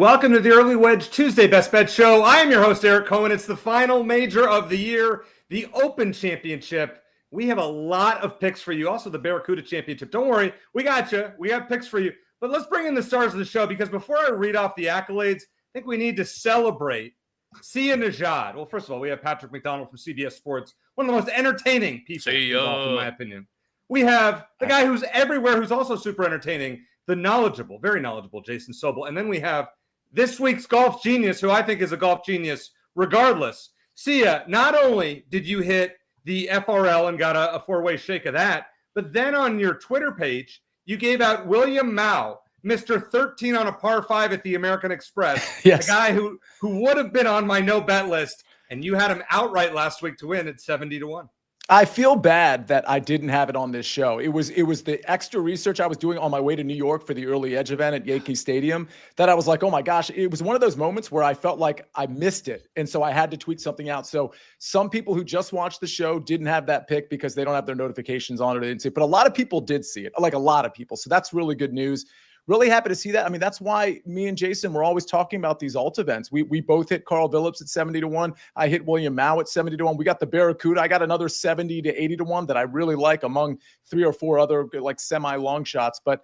Welcome to the Early Wedge Tuesday Best Bet Show. I am your host, Eric Cohen. It's the final major of the year, the Open Championship. We have a lot of picks for you. Also, the Barracuda Championship. Don't worry, we got you. We have picks for you. But let's bring in the stars of the show, because before I read off the accolades, I think we need to celebrate Sia Nejad. Well, first of all, we have Patrick McDonald from CBS Sports, one of the most entertaining people in golf, in my opinion. We have the guy who's everywhere, who's also super entertaining, the knowledgeable, very knowledgeable Jason Sobel. And then we have this week's golf genius, who I think is a golf genius regardless. Sia, not only did you hit the FRL and got a four-way shake of that, but then on your Twitter page, you gave out William Mao, Mr. 13 on a par 5 at the American Express, yes. A guy who would have been on my no-bet list, and you had him outright last week to win at 70-1. I feel bad that I didn't have it on this show. It was the extra research I was doing on my way to New York for the early Edge event at Yankee Stadium that I was like, oh my gosh, it was one of those moments where I felt like I missed it. And so I had to tweet something out. So some people who just watched the show didn't have that pick because they don't have their notifications on or they didn't see it. But a lot of people did see it, like a lot of people. So that's really good news. Really happy to see that. I mean, that's why me and Jason were always talking about these alt events. We both hit Carl Phillips at 70-1. I hit William Mao at 70-1. We got the Barracuda. I got another 70 to 80-1 that I really like among 3 or 4 other like semi long shots. But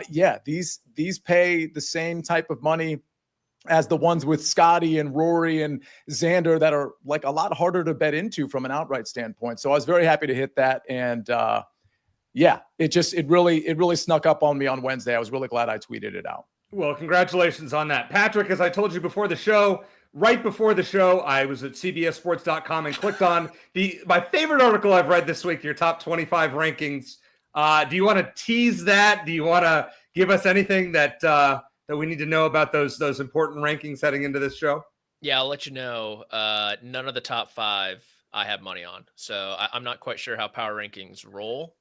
yeah, these pay the same type of money as the ones with Scotty and Rory and Xander that are like a lot harder to bet into from an outright standpoint. So I was very happy to hit that. And yeah, it really snuck up on me on Wednesday. I was really glad I tweeted it out. Well, congratulations on that. Patrick, as I told you before the show, right before the show, I was at cbssports.com and clicked on my favorite article I've read this week, your top 25 rankings. Do you want to tease that? Do you want to give us anything that we need to know about those important rankings heading into this show? Yeah, I'll let you know. None of the top 5 I have money on. So I'm not quite sure how power rankings roll.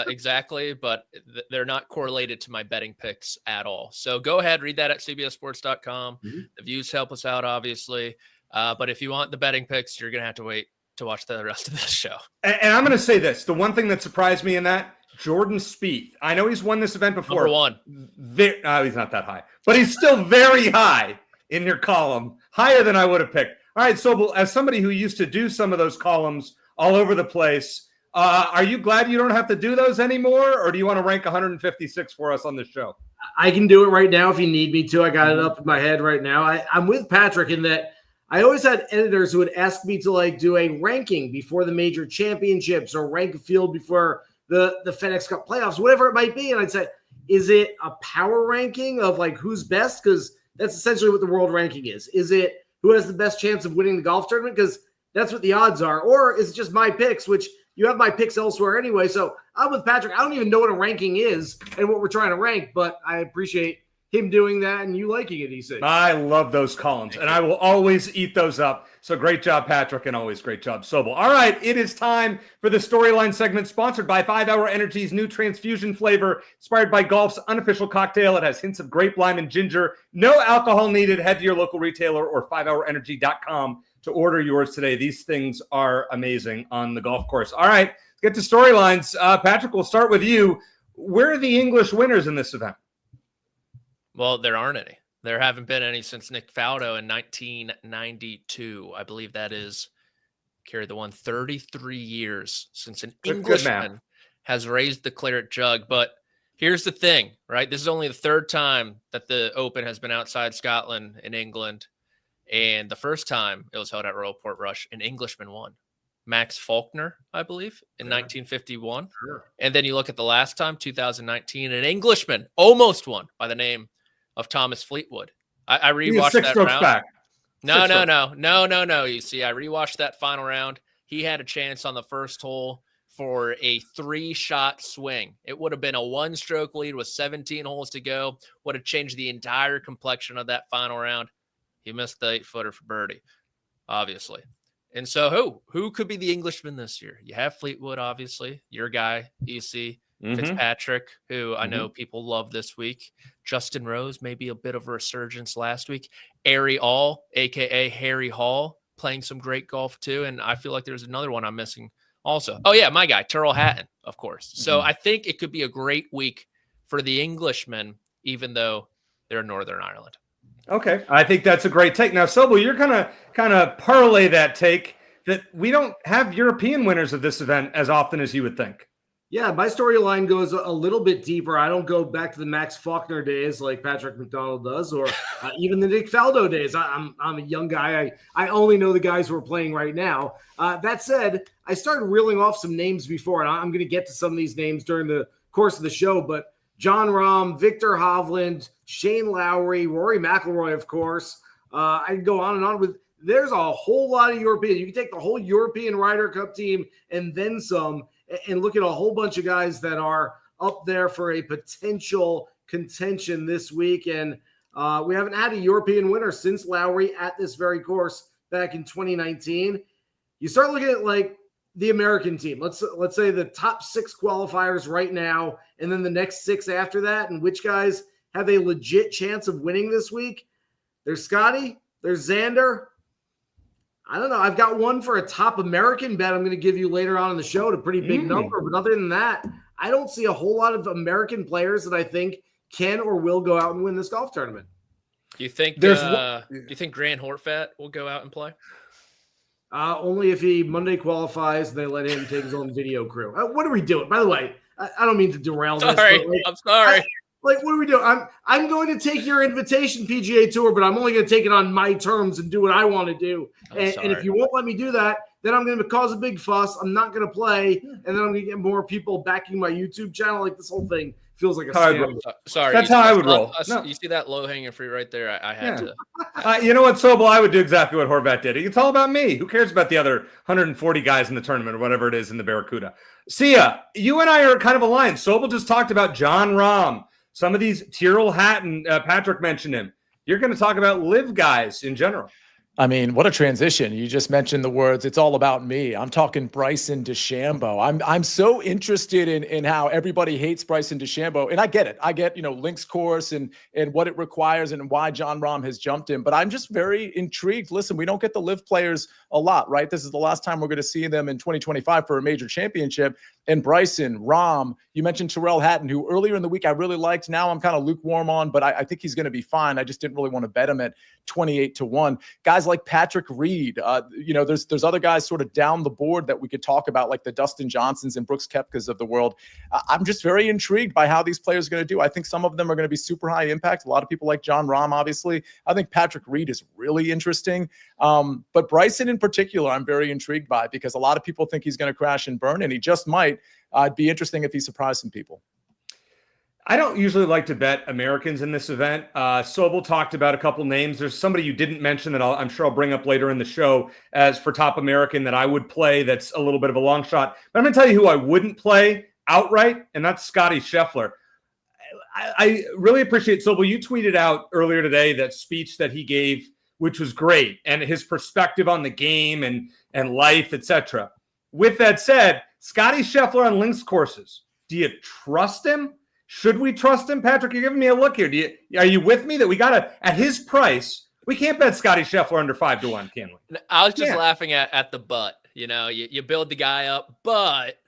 Exactly, but they're not correlated to my betting picks at all. So go ahead, read that at cbssports.com. The views help us out, obviously. But if you want the betting picks, you're going to have to wait to watch the rest of this show. And I'm going to say this. The one thing that surprised me in that, Jordan Spieth. I know he's won this event before. Number 1. He's not that high, but he's still very high in your column, higher than I would have picked. All right, so as somebody who used to do some of those columns all over the place, are you glad you don't have to do those anymore, or do you want to rank 156 for us on this show? I can do it right now if you need me to. I got it up in my head right now. I'm with Patrick in that I always had editors who would ask me to like do a ranking before the major championships or rank a field before the FedEx Cup playoffs, whatever it might be. And I'd say, is it a power ranking of like who's best? Because that's essentially what the world ranking is. Is it who has the best chance of winning the golf tournament? Because that's what the odds are. Or is it just my picks, which you have my picks elsewhere anyway. So I'm with Patrick. I don't even know what a ranking is and what we're trying to rank, but I appreciate him doing that and you liking it, EC. I love those columns, and I will always eat those up. So great job, Patrick, and always great job, Sobel. All right, it is time for the Storyline segment sponsored by 5 Hour Energy's new transfusion flavor, inspired by golf's unofficial cocktail. It has hints of grape, lime, and ginger. No alcohol needed. Head to your local retailer or 5hourenergy.com to order yours today. These things are amazing on the golf course. All right, let's get to storylines. Patrick, we'll start with you. Where are the English winners in this event? Well, there aren't any. There haven't been any since Nick Faldo in 1992. I believe that is, carry the one, 33 years since an Englishman has raised the claret jug. But here's the thing, right? This is only the 3rd time that the Open has been outside Scotland in England. And the first time it was held at Royal Portrush, an Englishman won. Max Faulkner, I believe, in 1951. Sure. And then you look at the last time, 2019, an Englishman almost won by the name of Thomas Fleetwood. I rewatched that round. Back. No. You see, I rewatched that final round. He had a chance on the first hole for a 3-shot swing. It would have been a 1-stroke lead with 17 holes to go. Would have changed the entire complexion of that final round. He missed the 8-footer for birdie, obviously. And so who could be the Englishman this year? You have Fleetwood, obviously. Your guy, EC. Fitzpatrick, who I know people love this week. Justin Rose, maybe a bit of a resurgence last week. Harry Hall, a.k.a. Harry Hall, playing some great golf too. And I feel like there's another one I'm missing also. Oh, yeah, my guy, Tyrrell Hatton, of course. So I think it could be a great week for the Englishmen, even though they're in Northern Ireland. Okay, I think that's a great take. Now, Sobel, you're gonna kind of parlay that take that we don't have European winners of this event as often as you would think. Yeah, my storyline goes a little bit deeper. I don't go back to the Max Faulkner days like Patrick McDonald does, or even the Nick Faldo days. I'm a young guy. I only know the guys who are playing right now. That said, I started reeling off some names before, and I'm going to get to some of these names during the course of the show, but John Rahm, Victor Hovland, Shane Lowry, Rory McIlroy, of course. I can go on and on with. There's a whole lot of European. You can take the whole European Ryder Cup team and then some, and look at a whole bunch of guys that are up there for a potential contention this week. And we haven't had a European winner since Lowry at this very course back in 2019. You start looking at like the American team. Let's say the top 6 qualifiers right now, and then the next 6 after that, and which guys have a legit chance of winning this week. There's Scotty. There's Xander. I don't know. I've got one for a top American bet I'm going to give you later on in the show, at a pretty big number. But other than that, I don't see a whole lot of American players that I think can or will go out and win this golf tournament. Do you think do you think Grant Horvat will go out and play? Only if he Monday qualifies and they let him take his own video crew. What are we doing? By the way, I don't mean to derail this. I'm sorry. What are we doing? I'm going to take your invitation, PGA Tour, but I'm only going to take it on my terms and do what I want to do. And if you won't let me do that, then I'm going to cause a big fuss. I'm not going to play, and then I'm going to get more people backing my YouTube channel. Like, this whole thing feels like a scam. Sorry. That's how I would roll. No. You see that low-hanging fruit right there? I had to. You know what, Sobel? I would do exactly what Horvat did. It's all about me. Who cares about the other 140 guys in the tournament or whatever it is in the Barracuda? Sia, you and I are kind of aligned. Sobel just talked about John Rahm. Some of these, Tyrrell Hatton, Patrick mentioned him. You're going to talk about live guys in general. I mean, what a transition. You just mentioned the words, it's all about me. I'm talking Bryson DeChambeau. I'm so interested in how everybody hates Bryson DeChambeau. And I get it. I get, links course and what it requires and why John Rahm has jumped him. But I'm just very intrigued. Listen, we don't get the live players a lot, right? This is the last time we're going to see them in 2025 for a major championship. And Bryson, Rahm, you mentioned Tyrrell Hatton, who earlier in the week I really liked. Now I'm kind of lukewarm on, but I think he's going to be fine. I just didn't really want to bet him at 28-1. Guys like Patrick Reed, there's other guys sort of down the board that we could talk about, like the Dustin Johnsons and Brooks Koepkas of the world. I'm just very intrigued by how these players are going to do. I think some of them are going to be super high impact. A lot of people like John Rahm, obviously. I think Patrick Reed is really interesting. But Bryson in particular, I'm very intrigued by, because a lot of people think he's going to crash and burn, and he just might. It'd be interesting if he surprised some people. I don't usually like to bet Americans in this event. Sobel talked about a couple names. There's somebody you didn't mention that I'm sure I'll bring up later in the show as for top American that I would play that's a little bit of a long shot. But I'm going to tell you who I wouldn't play outright, and that's Scotty Scheffler. I really appreciate, Sobel, you tweeted out earlier today that speech that he gave, which was great, and his perspective on the game and life, etc. With that said, Scotty Scheffler on links courses, do you trust him? Should we trust him? Patrick, you're giving me a look here. Are you with me that we got to, at his price, we can't bet Scotty Scheffler under 5-1, can we? I was just laughing at the but. You build the guy up, but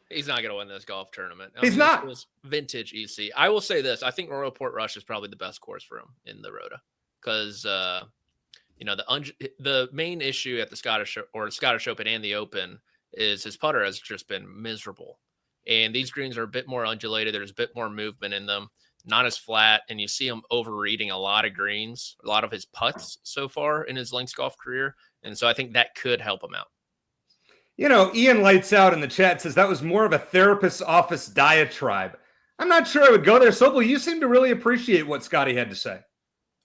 he's not going to win this golf tournament. He's not. This vintage EC. I will say this. I think Royal Portrush is probably the best course for him in the Rota, because the main issue at the Scottish Open and the Open is his putter has just been miserable. And these greens are a bit more undulated. There's a bit more movement in them, not as flat. And you see him overreading a lot of greens, a lot of his putts so far in his links golf career. And so I think that could help him out. Ian Lights Out in the chat says that was more of a therapist's office diatribe. I'm not sure I would go there. Sobel, you seem to really appreciate what Scotty had to say.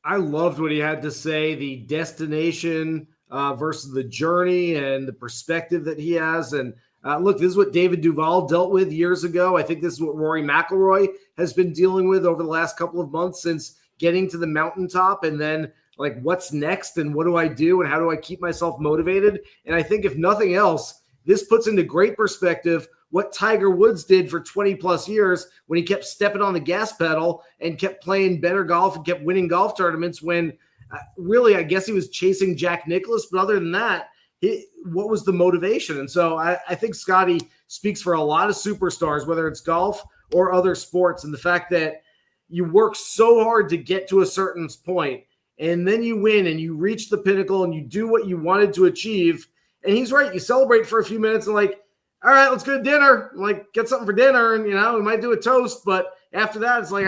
I loved what he had to say, the destination versus the journey and the perspective that he has. And look, this is what David Duval dealt with years ago. I think this is what Rory McIlroy has been dealing with over the last couple of months since getting to the mountaintop. And then, like, what's next and what do I do and how do I keep myself motivated? And I think if nothing else, this puts into great perspective what Tiger Woods did for 20 plus years when he kept stepping on the gas pedal and kept playing better golf and kept winning golf tournaments when really, I guess he was chasing Jack Nicklaus. But other than that, what was the motivation? And so I think Scotty speaks for a lot of superstars, whether it's golf or other sports. And the fact that you work so hard to get to a certain point, and then you win and you reach the pinnacle and you do what you wanted to achieve. And he's right. You celebrate for a few minutes and like, all right, let's go to dinner. Like, get something for dinner, and we might do a toast. But after that, it's like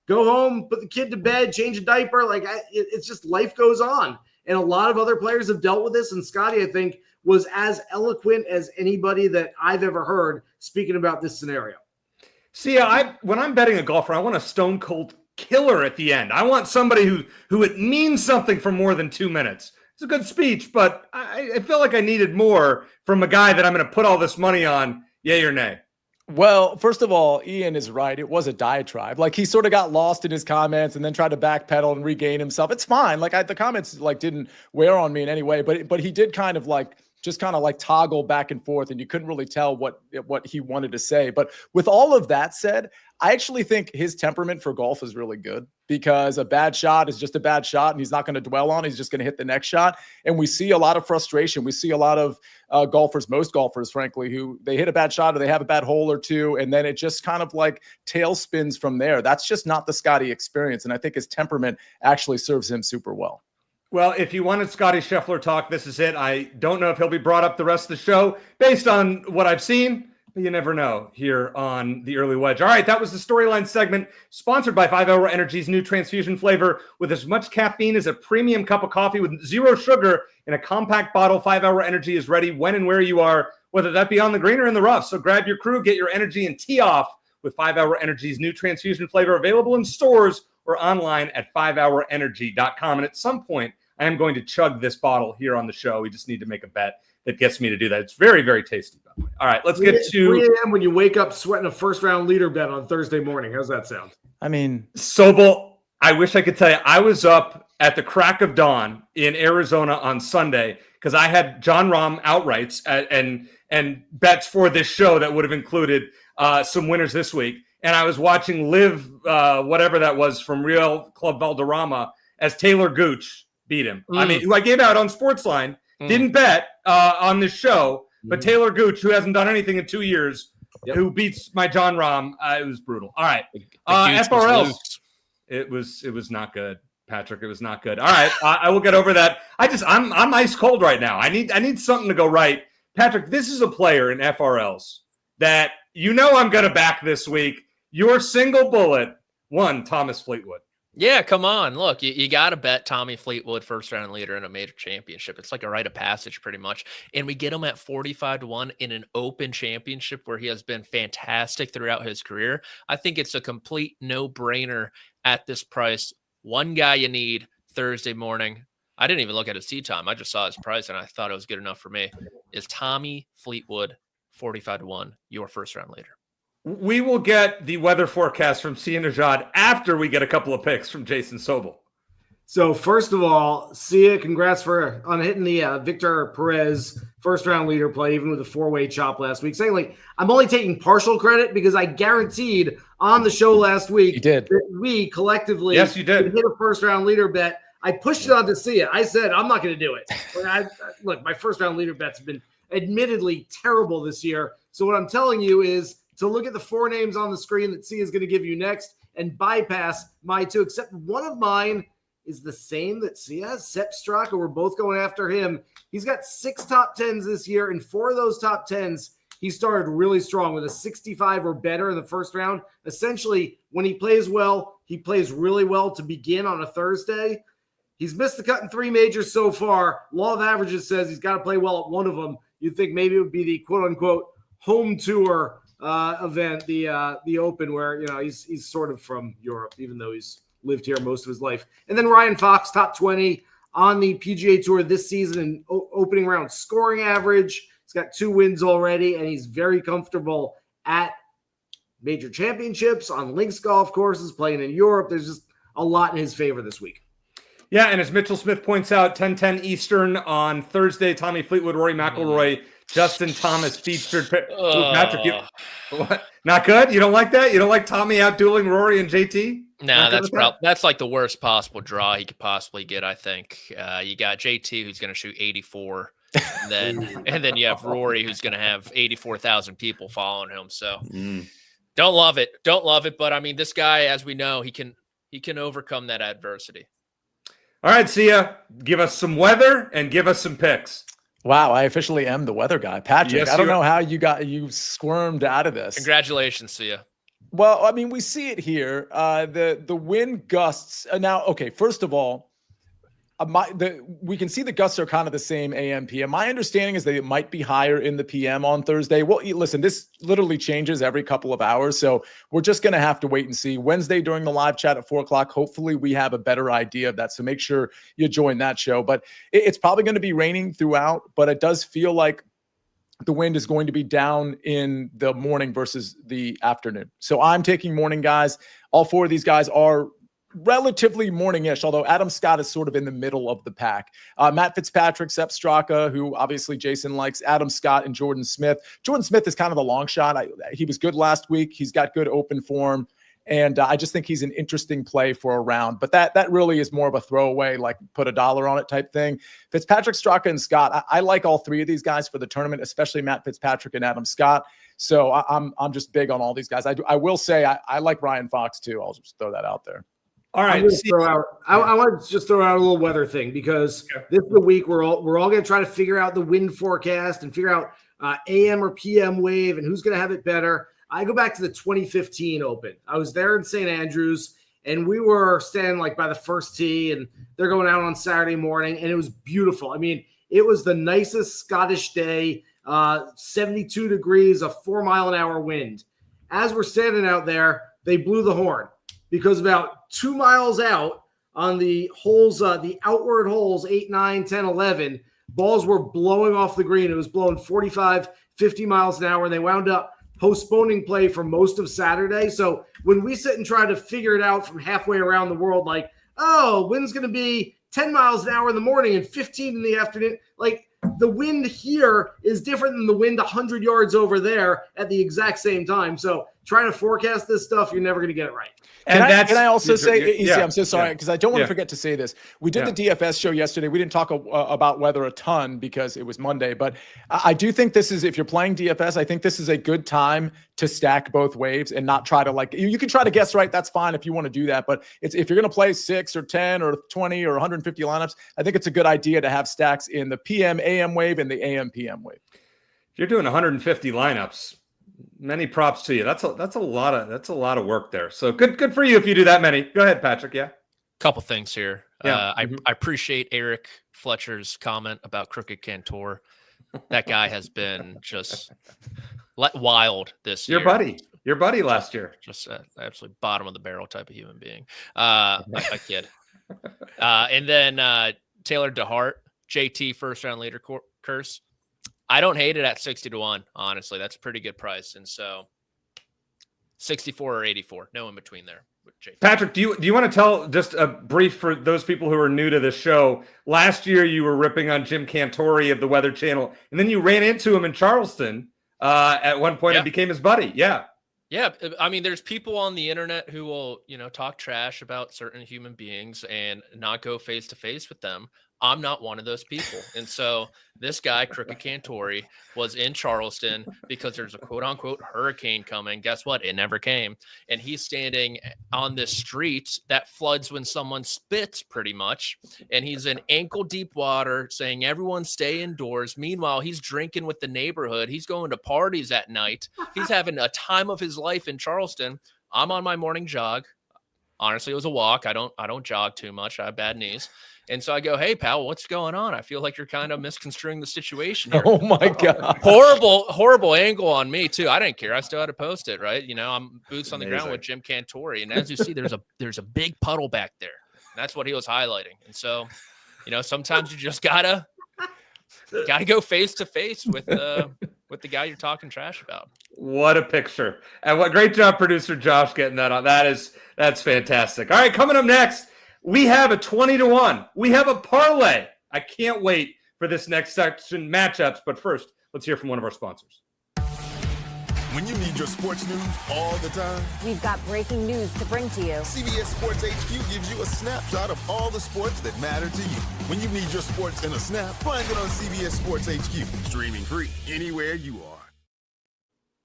go home, put the kid to bed, change a diaper. Like, it's just life goes on. And a lot of other players have dealt with this. And Scotty, I think, was as eloquent as anybody that I've ever heard speaking about this scenario. Sia, when I'm betting a golfer, I want a stone cold killer at the end. I want somebody who it means something for more than 2 minutes. It's a good speech, but I feel like I needed more from a guy that I'm going to put all this money on, yay or nay. Well, first of all, Ian is right. It was a diatribe. Like, he sort of got lost in his comments and then tried to backpedal and regain himself. It's fine. Like, the comments didn't wear on me in any way, but he did kind of toggle back and forth, and you couldn't really tell what he wanted to say. But with all of that said, I actually think his temperament for golf is really good, because a bad shot is just a bad shot, and he's not going to dwell on it. He's just going to hit the next shot. And we see a lot of frustration. We see a lot of golfers, most golfers, frankly, who they hit a bad shot or they have a bad hole or two, and then it just kind of like tail spins from there. That's just not the Scotty experience. And I think his temperament actually serves him super well. Well, if you wanted Scotty Scheffler talk, this is it. I don't know if he'll be brought up the rest of the show based on what I've seen, but you never know here on the Early Wedge. All right, that was the Storyline segment, sponsored by 5 Hour Energy's new transfusion flavor with as much caffeine as a premium cup of coffee with zero sugar in a compact bottle. 5 Hour Energy is ready when and where you are, whether that be on the green or in the rough. So grab your crew, get your energy, and tee off with 5 Hour Energy's new transfusion flavor, available in stores or online at 5hourenergy.com. And at some point, I am going to chug this bottle here on the show. We just need to make a bet that gets me to do that. It's very, very tasty, by the way. All right, let's get to 3 a.m. when you wake up sweating a first-round leader bet on Thursday morning. How's that sound? I mean, Sobel, I wish I could tell you, I was up at the crack of dawn in Arizona on Sunday because I had John Rahm outrights and bets for this show that would have included some winners this week. And I was watching Live, whatever that was, from Real Club Valderrama as Taylor Gooch beat him. I mean, who I gave out on SportsLine, didn't bet on this show, but Taylor Gooch, who hasn't done anything in 2 years, who beats my John Rahm, it was brutal. All right, FRLs, it was not good, Patrick. It was not good. All right, I will get over that. I'm ice cold right now. I need something to go right, Patrick. This is a player in FRLs that I'm going to back this week. Your single bullet won Thomas Fleetwood. Yeah, come on. Look, you got to bet Tommy Fleetwood first-round leader in a major championship. It's like a rite of passage pretty much. And we get him at 45-1 in an open championship where he has been fantastic throughout his career. I think it's a complete no-brainer at this price. One guy you need Thursday morning. I didn't even look at his tee time. I just saw his price, and I thought it was good enough for me. Is Tommy Fleetwood 45-1 your first-round leader? We will get the weather forecast from Sia Nejad after we get a couple of picks from Jason Sobel. So first of all, Sia, congrats on hitting the Victor Perez first-round leader play, even with a 4-way chop last week. Secondly, I'm only taking partial credit because I guaranteed on the show last week that we collectively hit a first-round leader bet. I pushed it on to Sia. I said, I'm not going to do it. Look, my first-round leader bets have been admittedly terrible this year. So what I'm telling you is to look at the 4 names on the screen that Sia is going to give you next and bypass my 2, except one of mine is the same that Sia has, Sepp Straka. We're both going after him. He's got 6 top 10s this year, and 4 of those top 10s, he started really strong with a 65 or better in the first round. Essentially, when he plays well, he plays really well to begin on a Thursday. He's missed the cut in 3 majors so far. Law of averages says he's got to play well at one of them. You'd think maybe it would be the quote-unquote home tour event, the Open, where he's sort of from Europe, even though he's lived here most of his life. And then Ryan Fox, top 20 on the PGA Tour this season in opening round scoring average. He's got 2 wins already, and he's very comfortable at major championships, on links golf courses, playing in Europe. There's just a lot in his favor this week. Yeah, and as Mitchell Smith points out, 10:10 Eastern on Thursday, Tommy Fleetwood, Rory McIlroy, Justin Thomas featured. Patrick, what? Not good? You don't like that? You don't like Tommy out-dueling Rory and JT? No, that's like the worst possible draw he could possibly get, I think. You got JT, who's going to shoot 84, and then you have Rory, who's going to have 84,000 people following him. So don't love it. Don't love it. But, I mean, this guy, as we know, he can overcome that adversity. All right, Sia, give us some weather and give us some picks. Wow, I officially am the weather guy. Patrick, Yes, I don't know how you squirmed out of this. Congratulations, Sia. Well, I mean, we see it here. The wind gusts now. Okay, first of all, we can see the gusts are kind of the same AM PM. My understanding is that it might be higher in the PM on Thursday. Well, listen, this literally changes every couple of hours, so we're just going to have to wait and see. Wednesday during the live chat at 4:00, hopefully we have a better idea of that. So make sure you join that show. But it's probably going to be raining throughout, but it does feel like the wind is going to be down in the morning versus the afternoon. So I'm taking morning guys. All four of these guys are relatively morning-ish, although Adam Scott is sort of in the middle of the pack. Matt Fitzpatrick, Sepp Straka, who obviously Jason likes, Adam Scott, and Jordan Smith. Jordan Smith is kind of a long shot. He was good last week. He's got good open form, and I just think he's an interesting play for a round. But that really is more of a throwaway, like put $1 on it type thing. Fitzpatrick, Straka, and Scott, I like all three of these guys for the tournament, especially Matt Fitzpatrick and Adam Scott. So I'm just big on all these guys. I will say I like Ryan Fox too. I'll just throw that out there. All right, I want to just throw out a little weather thing because this is the week we're all going to try to figure out the wind forecast and figure out AM or PM wave and who's going to have it better. I go back to the 2015 Open. I was there in St. Andrews, and we were standing like by the first tee, and they're going out on Saturday morning, and it was beautiful. I mean, it was the nicest Scottish day, 72 degrees, a 4-mile-an-hour wind. As we're standing out there, they blew the horn. Because about 2 miles out on the holes, the outward holes, 8, 9, 10, 11, balls were blowing off the green. It was blowing 45, 50 miles an hour, and they wound up postponing play for most of Saturday. So when we sit and try to figure it out from halfway around the world, like, oh, wind's going to be 10 miles an hour in the morning and 15 in the afternoon, like the wind here is different than the wind 100 yards over there at the exact same time. So trying to forecast this stuff, you're never going to get it right. Can I also say, I'm so sorry, because I don't want to forget to say this. We did the DFS show yesterday. We didn't talk about weather a ton because it was Monday, but I do think this is, if you're playing DFS, I think this is a good time to stack both waves and not try to you can try to guess right. That's fine if you want to do that. But if you're going to play 6 or 10 or 20 or 150 lineups, I think it's a good idea to have stacks in the PM AM wave and the AM PM wave. If you're doing 150 lineups, many props to you. That's a lot of work there. So good for you if you do that many. Go ahead, Patrick. Yeah. Couple things here. Yeah. I appreciate Eric Fletcher's comment about Crooked Cantor. That guy has been just wild this year. Your buddy last year. Just absolutely bottom of the barrel type of human being. I kid. And then Taylor DeHart, JT first round leader curse. I don't hate it at 60-1. Honestly, that's a pretty good price. And so 64 or 84, no in between there. With JT. Patrick, do you want to tell just a brief for those people who are new to the show? Last year, you were ripping on Jim Cantori of the Weather Channel, and then you ran into him in Charleston at one point and became his buddy. Yeah. Yeah. I mean, there's people on the internet who will, talk trash about certain human beings and not go face to face with them. I'm not one of those people. And so this guy, Crooked Cantori, was in Charleston because there's a quote unquote hurricane coming. Guess what? It never came. And he's standing on this street that floods when someone spits pretty much. And he's in ankle deep water saying, everyone stay indoors. Meanwhile, he's drinking with the neighborhood. He's going to parties at night. He's having a time of his life in Charleston. I'm on my morning jog. Honestly, it was a walk. I don't jog too much. I have bad knees. And so I go, hey, pal, what's going on? I feel like you're kind of misconstruing the situation here. Oh, my God. Horrible angle on me, too. I didn't care. I still had to post it, right? I'm boots on the ground with Jim Cantori. And as you see, there's a big puddle back there. And that's what he was highlighting. And so, sometimes you just gotta go face to face with the guy you're talking trash about. What a picture. And what great job, producer Josh, getting that on. That's fantastic. All right, coming up next, we have a 20-1. We have a parlay. I can't wait for this next section matchups. But first, let's hear from one of our sponsors. When you need your sports news all the time, we've got breaking news to bring to you. CBS Sports HQ gives you a snapshot of all the sports that matter to you. When you need your sports in a snap, find it on CBS Sports HQ. Streaming free anywhere you are.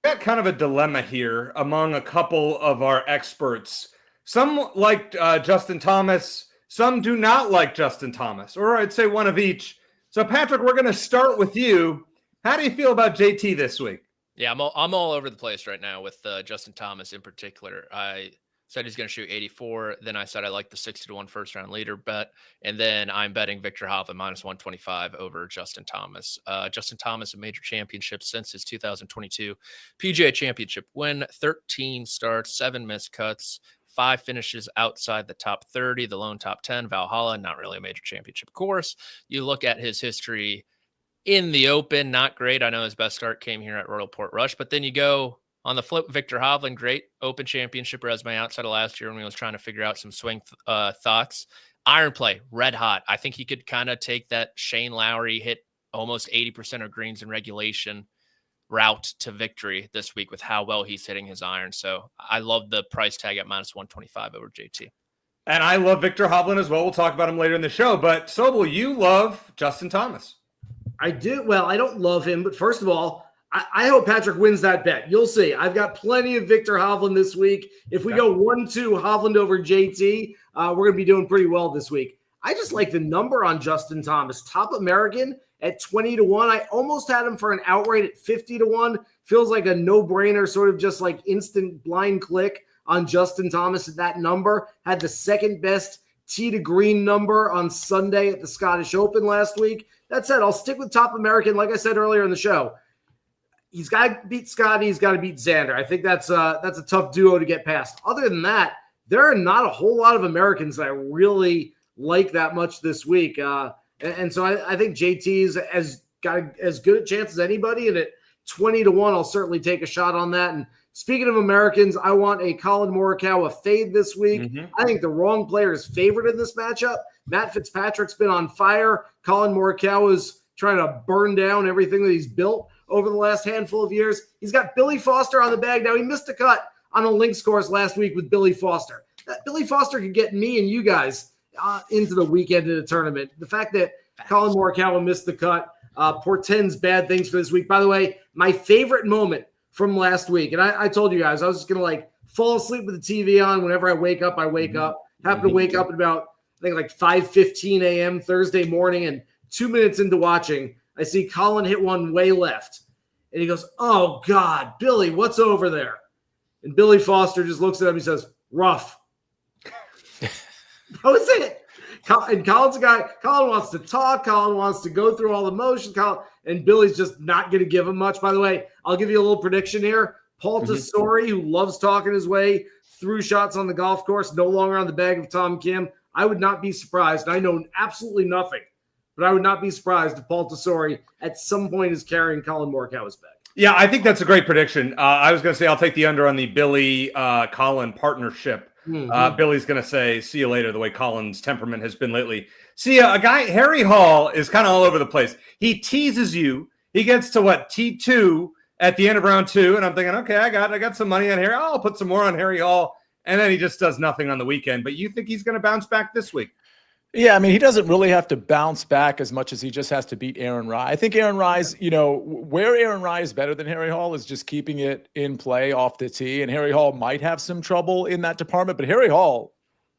Got kind of a dilemma here among a couple of our experts. Some like Justin Thomas Some do not like Justin Thomas, or I'd say one of each. So, Patrick, we're going to start with you. How do you feel about JT this week? Yeah, I'm all over the place right now with Justin Thomas in particular. I said he's going to shoot 84. Then I said I like the 60-1 first-round leader bet. And then I'm betting Viktor Hovland minus 125 over Justin Thomas. Justin Thomas, a major championship since his 2022 PGA Championship win, 13 starts, 7 missed cuts, 5 finishes outside the top 30, the lone top 10, Valhalla, not really a major championship course. You look at his history in the Open, not great. I know his best start came here at Royal Portrush, but then you go on the flip, Viktor Hovland, great Open championship resume outside of last year when he was trying to figure out some swing thoughts. Iron play, red hot. I think he could kind of take that Shane Lowry hit almost 80% of greens in regulation route to victory this week with how well he's hitting his iron. So I love the price tag at minus 125 over JT. And I love Viktor Hovland as well. We'll talk about him later in the show. But Sobel, you love Justin Thomas. I do. Well, I don't love him, but first of all, I hope Patrick wins that bet. You'll see. I've got plenty of Viktor Hovland this week. If we go 1-2 Hovland over JT, we're going to be doing pretty well this week. I just like the number on Justin Thomas. Top American at 20-1. I almost had him for an outright at 50-1. Feels like a no-brainer, sort of just like instant blind click on Justin Thomas at that number. Had the second best tee to green number on Sunday at the Scottish Open last week. That said, I'll stick with Top American. Like I said earlier in the show, he's got to beat Scotty. He's got to beat Xander. I think that's a tough duo to get past. Other than that, there are not a whole lot of Americans that I really like that much this week. And so I think JT's got as good a chance as anybody. And at 20-1, I'll certainly take a shot on that. And speaking of Americans, I want a Colin Morikawa fade this week. Mm-hmm. I think the wrong player is favored in this matchup. Matt Fitzpatrick's been on fire. Colin Morikawa's trying to burn down everything that he's built over the last handful of years. He's got Billy Foster on the bag. Now, he missed a cut on a links course last week with Billy Foster. Billy Foster could get me and you guys into the weekend of the tournament. The fact that Colin Morikawa missed the cut portends bad things for this week. By the way, my favorite moment from last week, and I told you guys, I was just going to fall asleep with the TV on. Whenever I wake up, Happen to wake up at about, I think 5:15 a.m. Thursday morning, and 2 minutes into watching, I see Colin hit one way left. And he goes, "Oh, God, Billy, what's over there?" And Billy Foster just looks at him and says, "Rough." That was it. And Colin's a guy, Colin wants to talk. Colin wants to go through all the motions. And Billy's just not going to give him much. By the way, I'll give you a little prediction here. Paul Tesori, who loves talking his way through shots on the golf course, no longer on the bag of Tom Kim. I would not be surprised. I know absolutely nothing, but I would not be surprised if Paul Tesori at some point is carrying Colin Morikawa's bag. Yeah, I think that's a great prediction. I was going to say I'll take the under on the Billy-Colin partnership. Mm-hmm. Billy's going to say, "See you later," the way Colin's temperament has been lately. See, a guy, Harry Hall, is kind of all over the place. He teases you. He gets to, T2 at the end of round 2, and I'm thinking, okay, I got some money on Harry. I'll put some more on Harry Hall. And then he just does nothing on the weekend. But you think he's going to bounce back this week? Yeah, I mean, he doesn't really have to bounce back as much as he just has to beat Aaron Rai. I think Aaron Rai's, where Aaron Rai is better than Harry Hall is just keeping it in play off the tee. And Harry Hall might have some trouble in that department, but Harry Hall,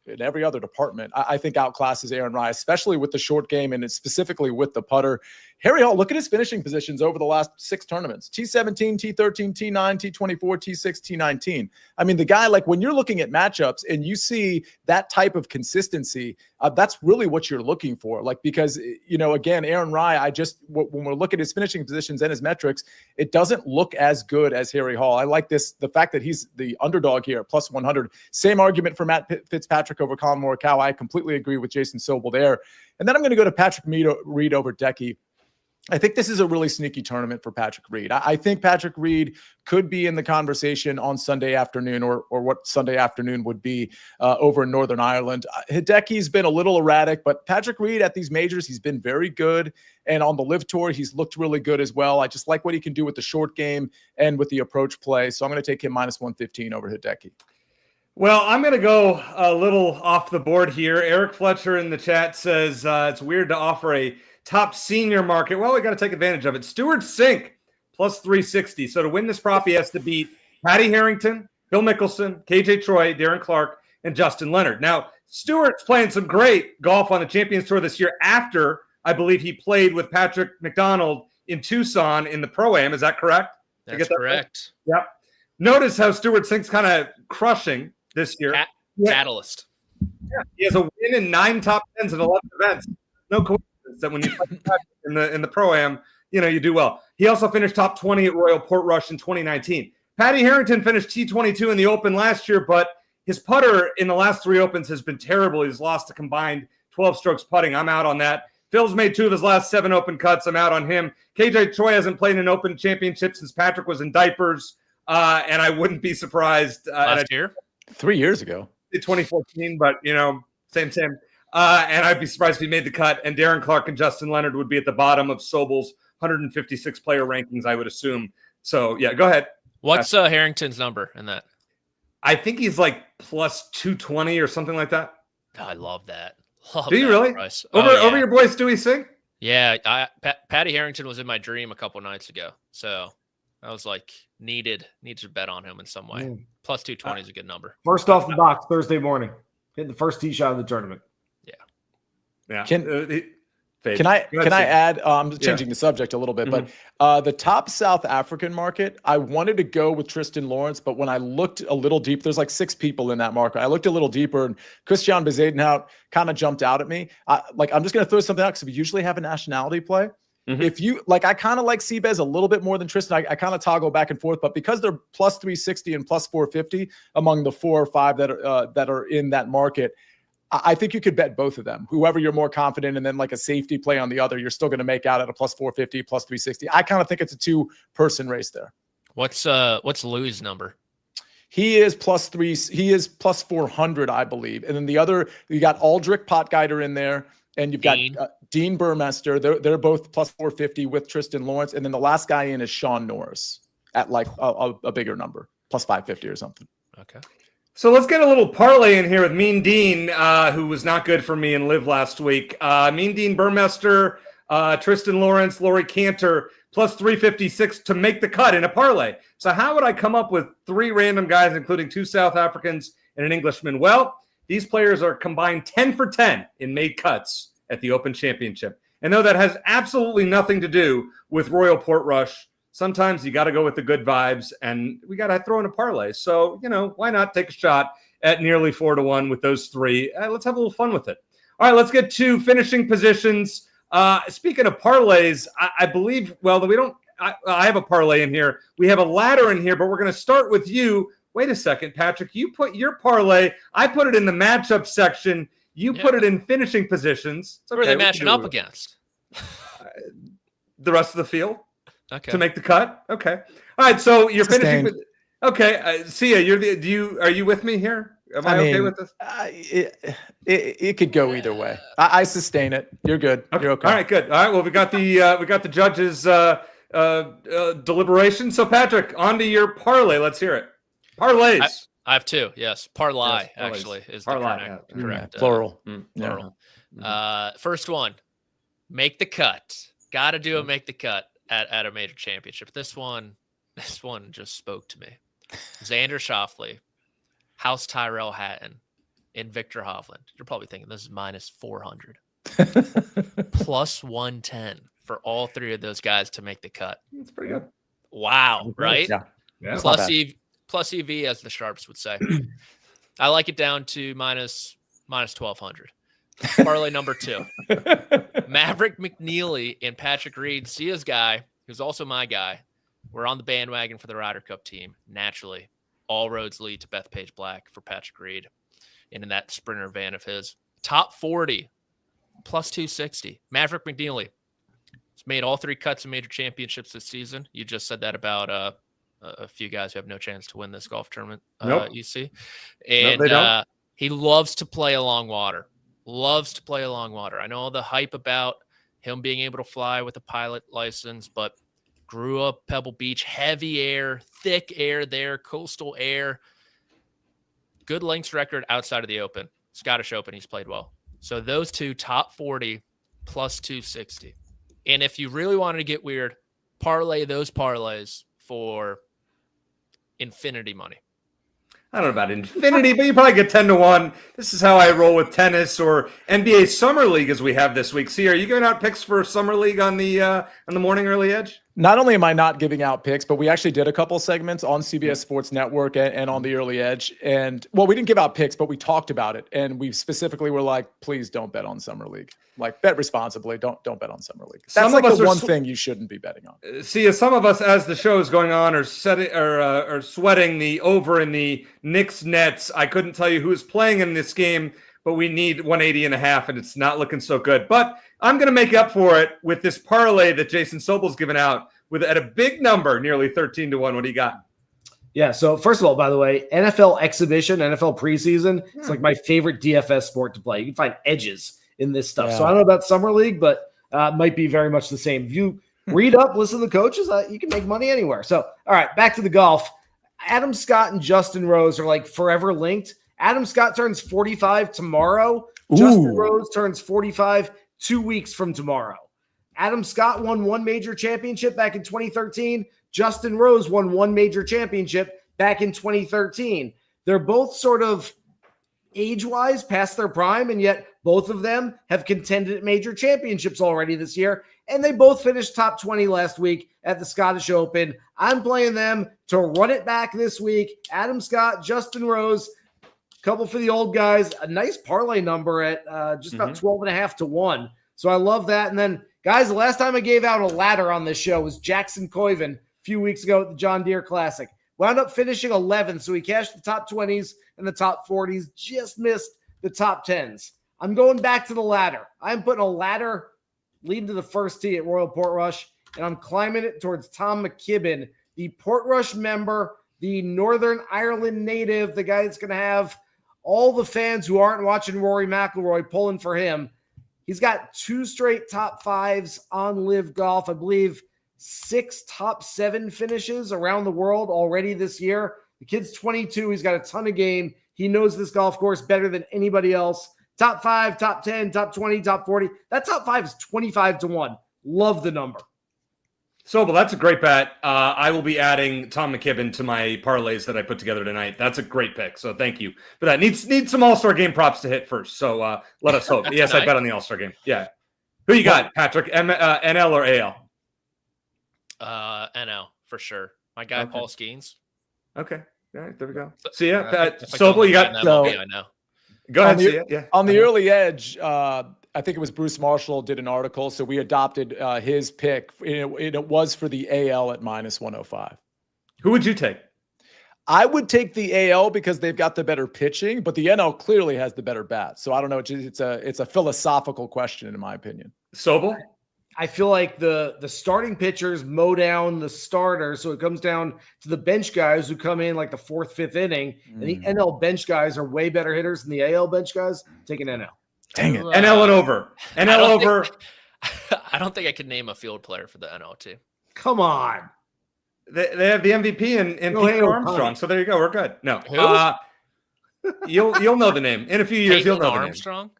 in every other department, I think outclasses Aaron Rai, especially with the short game and specifically with the putter. Harry Hall, look at his finishing positions over the last 6 tournaments. T17, T13, T9, T24, T6, T19. I mean, the guy, when you're looking at matchups and you see that type of consistency, that's really what you're looking for. Because, again, Aaron Rai, when we're looking at his finishing positions and his metrics, it doesn't look as good as Harry Hall. I like the fact that he's the underdog here, plus 100. Same argument for Matt Fitzpatrick over Colin Morikawa. I completely agree with Jason Sobel there. And then I'm going to go to Patrick Reed over Decky. I think this is a really sneaky tournament for Patrick Reed. I think Patrick Reed could be in the conversation on Sunday afternoon or what Sunday afternoon would be over in Northern Ireland. Hideki's been a little erratic, but Patrick Reed at these majors, he's been very good. And on the LIV Tour, he's looked really good as well. I just like what he can do with the short game and with the approach play. So I'm going to take him minus 115 over Hideki. Well, I'm going to go a little off the board here. Eric Fletcher in the chat says it's weird to offer a top senior market. Well, we got to take advantage of it. Stuart Sink plus 360. So to win this prop, he has to beat Patty Harrington, Bill Mickelson, KJ Troy, Darren Clark, and Justin Leonard. Now, Stewart's playing some great golf on the Champions Tour this year after, I believe, he played with Patrick McDonald in Tucson in the Pro-Am. Is that correct? That's correct. Right? Yep. Notice how Stewart Sink's kind of crushing this year. Catalyst. Yeah, he has a win in 9 top 10s in 11 events. No coincidence that when you play in the Pro-Am, you do well. He also finished top 20 at Royal Portrush in 2019. Patty Harrington finished T22 in the Open last year, but his putter in the last 3 Opens has been terrible. He's lost a combined 12 strokes putting. I'm out on that. Phil's made 2 of his last 7 Open cuts. I'm out on him. KJ Choi hasn't played an Open championship since Patrick was in diapers, and I wouldn't be surprised. Last year? 3 years ago. 2014, but, same. And I'd be surprised if he made the cut. And Darren Clark and Justin Leonard would be at the bottom of Sobel's 156 player rankings, I would assume. So, yeah, go ahead. What's Harrington's number in that? I think he's like plus 220 or something like that. I love that. Do you really? Price. Over your boy Stewie Sink? Yeah, Patty Harrington was in my dream a couple nights ago. So I was like, needed to bet on him in some way. Plus 220 is a good number. First off the box Thursday morning. Hitting the first tee shot of the tournament. Yeah. Can I add? I'm changing the subject a little bit, but the top South African market, I wanted to go with Tristan Lawrence, but when I looked a little deep, there's like 6 people in that market. I looked a little deeper, and Christian Bezuidenhout kind of jumped out at me. I'm just going to throw something out because we usually have a nationality play. If you I kind of like CBS a little bit more than Tristan. I kind of toggle back and forth, but because they're plus 360 and plus 450 among the 4 or 5 that are in that market, I think you could bet both of them. Whoever you're more confident, and then like a safety play on the other, you're still going to make out at a plus 450, plus 360. I kind of think it's a 2-person race there. What's Louis' number? He is plus 3. He is plus 400, I believe. And then the other, you got Aldrich Potgeider in there, and you've got Dean Burmester. They're both plus 450 with Tristan Lawrence. And then the last guy in is Sean Norris at like a bigger number, plus 550 or something. Okay. So let's get a little parlay in here with Mean Dean, who was not good for me in Live last week. Mean Dean Burmester, Tristan Lawrence, Laurie Cantor, plus 356 to make the cut in a parlay. So how would I come up with 3 random guys, including 2 South Africans and an Englishman? Well, these players are combined 10 for 10 in made cuts at the Open Championship. And though that has absolutely nothing to do with Royal Portrush, sometimes you got to go with the good vibes, and we got to throw in a parlay. So, why not take a shot at nearly 4-1 with those 3? Let's have a little fun with it. All right, let's get to finishing positions. Speaking of parlays, I believe, I have a parlay in here. We have a ladder in here, but we're going to start with you. Wait a second, Patrick. You put your parlay. I put it in the matchup section. You put it in finishing positions. Who are they matching up against? The rest of the field. Okay. To make the cut. Okay. All right. So you're finishing. Okay. Sia, are you with me here? Am I okay with this? It could go either way. I sustain it. You're good. Okay. You're okay. All right. Good. All right. Well, we got the judges' deliberation. So Patrick, on to your parlay. Let's hear it. Parlays. I have 2. Yes. Parlay, yes, actually, is parlay, the correct. Plural. Plural. First one, make the cut. Got to do a make the cut at a major championship. This one just spoke to me. Xander Schauffele, House Tyrell Hatton, and Victor Hovland. You're probably thinking this is minus 400. Plus 110 for all 3 of those guys to make the cut. That's pretty good. Wow, right? Yeah. Plus EV, as the sharps would say. I like it down to minus 1,200. Parlay number 2. Maverick McNeely and Patrick Reed, Sia's guy, who's also my guy. We're on the bandwagon for the Ryder Cup team. Naturally, all roads lead to Bethpage Black for Patrick Reed. And in that Sprinter van of his. Top 40, plus 260. Maverick McNeely has made all 3 cuts in major championships this season. You just said that about a few guys who have no chance to win this golf tournament, you see. And he loves to play along water. I know all the hype about him being able to fly with a pilot license, but grew up Pebble Beach, heavy air, thick air there, coastal air. Good links record outside of the Open. Scottish Open, he's played well. So those 2, top 40, plus 260. And if you really wanted to get weird, parlay those parlays for infinity money. I don't know about infinity, but you probably get 10-1. This is how I roll with tennis or NBA Summer League as we have this week. See, are you giving out picks for Summer League on the morning early edge? Not only am I not giving out picks, but we actually did a couple segments on CBS Sports Network and on the early edge. And well, we didn't give out picks, but we talked about it. And we specifically were like, please don't bet on Summer League. Like, bet responsibly. Don't bet on Summer League. That's Some like of us the are one thing you shouldn't be betting on. See, some of us, as the show is going on, are sweating the over in the Knicks Nets. I couldn't tell you who's playing in this game, but we need 180.5, and it's not looking so good. But I'm going to make up for it with this parlay that Jason Sobel's given out at a big number, nearly 13-1. What do you got? Yeah, so first of all, by the way, NFL exhibition, NFL preseason, it's like my favorite DFS sport to play. You can find edges in this stuff. Yeah. So I don't know about Summer League, but it might be very much the same. If you read up, listen to the coaches, you can make money anywhere. So, all right, back to the golf. Adam Scott and Justin Rose are like forever linked. Adam Scott turns 45 tomorrow. Justin Rose turns 45 2 weeks from tomorrow. Adam Scott won one major championship back in 2013. Justin Rose won one major championship back in 2013. They're both sort of age-wise past their prime, and yet both of them have contended at major championships already this year, and they both finished top 20 last week at the Scottish Open. I'm playing them to run it back this week. Adam Scott, Justin Rose, couple for the old guys, a nice parlay number at just about 12.5-1. So I love that. And then, guys, the last time I gave out a ladder on this show was Jackson Coyven a few weeks ago at the John Deere Classic. Wound up finishing 11th, so he cashed the top 20s and the top 40s, just missed the top 10s. I'm going back to the ladder. I'm putting a ladder leading to the first tee at Royal Portrush, and I'm climbing it towards Tom McKibben, the Portrush member, the Northern Ireland native, the guy that's going to have all the fans who aren't watching Rory McIlroy pulling for him. He's got 2 straight top 5s on Live Golf. I believe 6 top 7 finishes around the world already this year. The kid's 22. He's got a ton of game. He knows this golf course better than anybody else. Top 5, top 10, top 20, top 40. That top 5 is 25-1. Love the number. Sobel, that's a great bet. I will be adding Tom McKibben to my parlays that I put together tonight. That's a great pick. So thank you for that. Need some All-Star game props to hit first. So let us hope. Yes, I bet on the All-Star game. Yeah. Who you got, Patrick? NL or AL? NL for sure. My guy, Paul Skeens. Okay. All right, there we go. See ya. Sobel, you got. I know. Go ahead. See ya. Yeah. On the early edge, I think it was Bruce Marshall did an article, so we adopted his pick. It was for the AL at -105. Who would you take? I would take the AL because they've got the better pitching, but the NL clearly has the better bat. So I don't know. It's a philosophical question, in my opinion. Sobel? I feel like the starting pitchers mow down the starters, so it comes down to the bench guys who come in like the 4th, 5th inning, and the NL bench guys are way better hitters than the AL bench guys. Taking NL. Dang it. NL and over. NL over. I don't think I could name a field player for the NL team. Come on. They have the MVP and Pete Armstrong, so there you go. We're good. No. You'll know the name. In a few years, you'll know the name.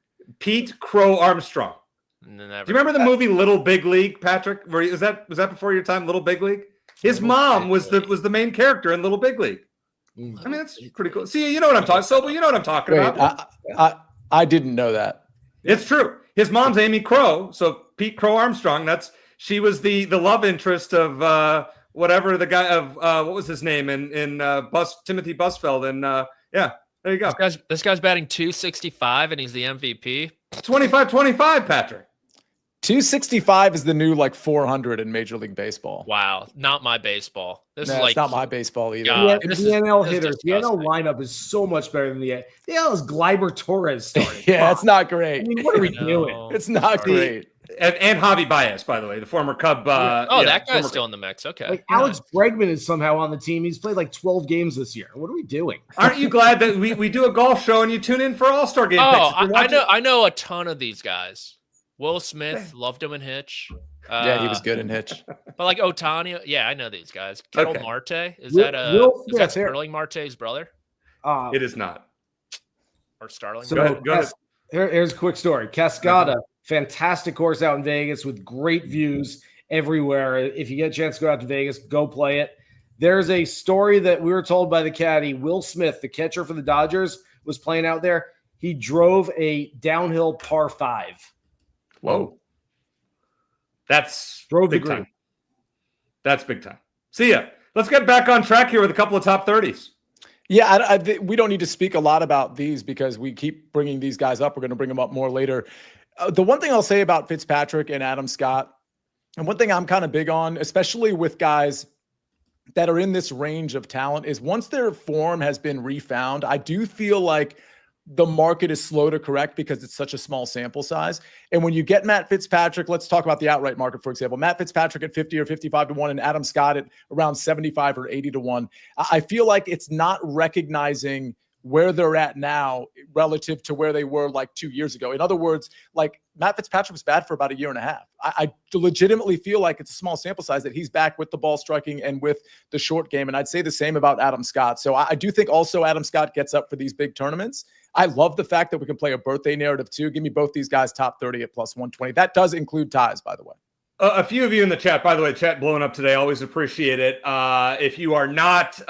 Pete Crow Armstrong. Do you remember the movie Little Big League, Patrick? Was that before your time, Little Big League? His mom was the main character in Little Big League. I mean, that's pretty cool. See, you know what I'm talking about. Sobel, you know what I'm talking about. I didn't know that. It's true. His mom's Amy Crow, so Pete Crow Armstrong. She was the love interest of whatever the guy of what was his name in Timothy Busfeld, and yeah, there you go. This guy's batting .265 and he's the MVP. 25-25, Patrick. 265 is the new 400 in Major League Baseball. Wow, not my baseball. This is it's not my baseball either. The NL hitters, the NL lineup is so much better than the NL is Gleyber Torres starting. Yeah, it's not great. I mean, what are we doing? It's not great. And Javi Baez, by the way, the former Cub. That guy's still in the mix. Okay. Alex Bregman is somehow on the team. He's played 12 games this year. What are we doing? Aren't you glad that we do a golf show and you tune in for All-Star game picks? I know a ton of these guys. Will Smith, loved him in Hitch. Yeah, he was good in Hitch. But Otani, yeah, I know these guys. Kettle Marte, is that Sterling Marte's brother? It is not. Or Starling? So go ahead. Here's a quick story. Cascada, fantastic course out in Vegas with great views everywhere. If you get a chance to go out to Vegas, go play it. There's a story that we were told by the caddy, Will Smith, the catcher for the Dodgers, was playing out there. He drove a downhill par 5. Whoa. That's Drove the big green. time. That's big time. See ya. Let's get back on track here with a couple of top 30s. Yeah, we don't need to speak a lot about these because we keep bringing these guys up. We're going to bring them up more later. The one thing I'll say about Fitzpatrick and Adam Scott, and one thing I'm kind of big on, especially with guys that are in this range of talent, is once their form has been refound, I do feel like the market is slow to correct because it's such a small sample size. And when you get Matt Fitzpatrick, let's talk about the outright market, for example, Matt Fitzpatrick at 50 or 55 to 1 and Adam Scott at around 75 or 80 to 1. I feel like it's not recognizing where they're at now relative to where they were like 2 years ago. In other words, like Matt Fitzpatrick was bad for about a year and a half. I legitimately feel like it's a small sample size that he's back with the ball striking and with the short game. And I'd say the same about Adam Scott. So I do think also Adam Scott gets up for these big tournaments. I love the fact that we can play a birthday narrative too. Give me both these guys top 30 at plus 120. That does include ties, by the way. A few of you in the chat, by the way, chat blowing up today. Always appreciate it. If you are not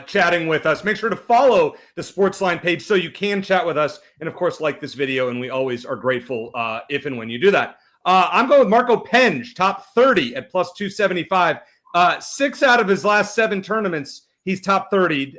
chatting with us, make sure to follow the SportsLine page so you can chat with us. And of course, like this video. And we always are grateful if and when you do that. I'm going with Marco Penge, top 30 at plus 275. 6 out of his last 7 tournaments, he's top 30,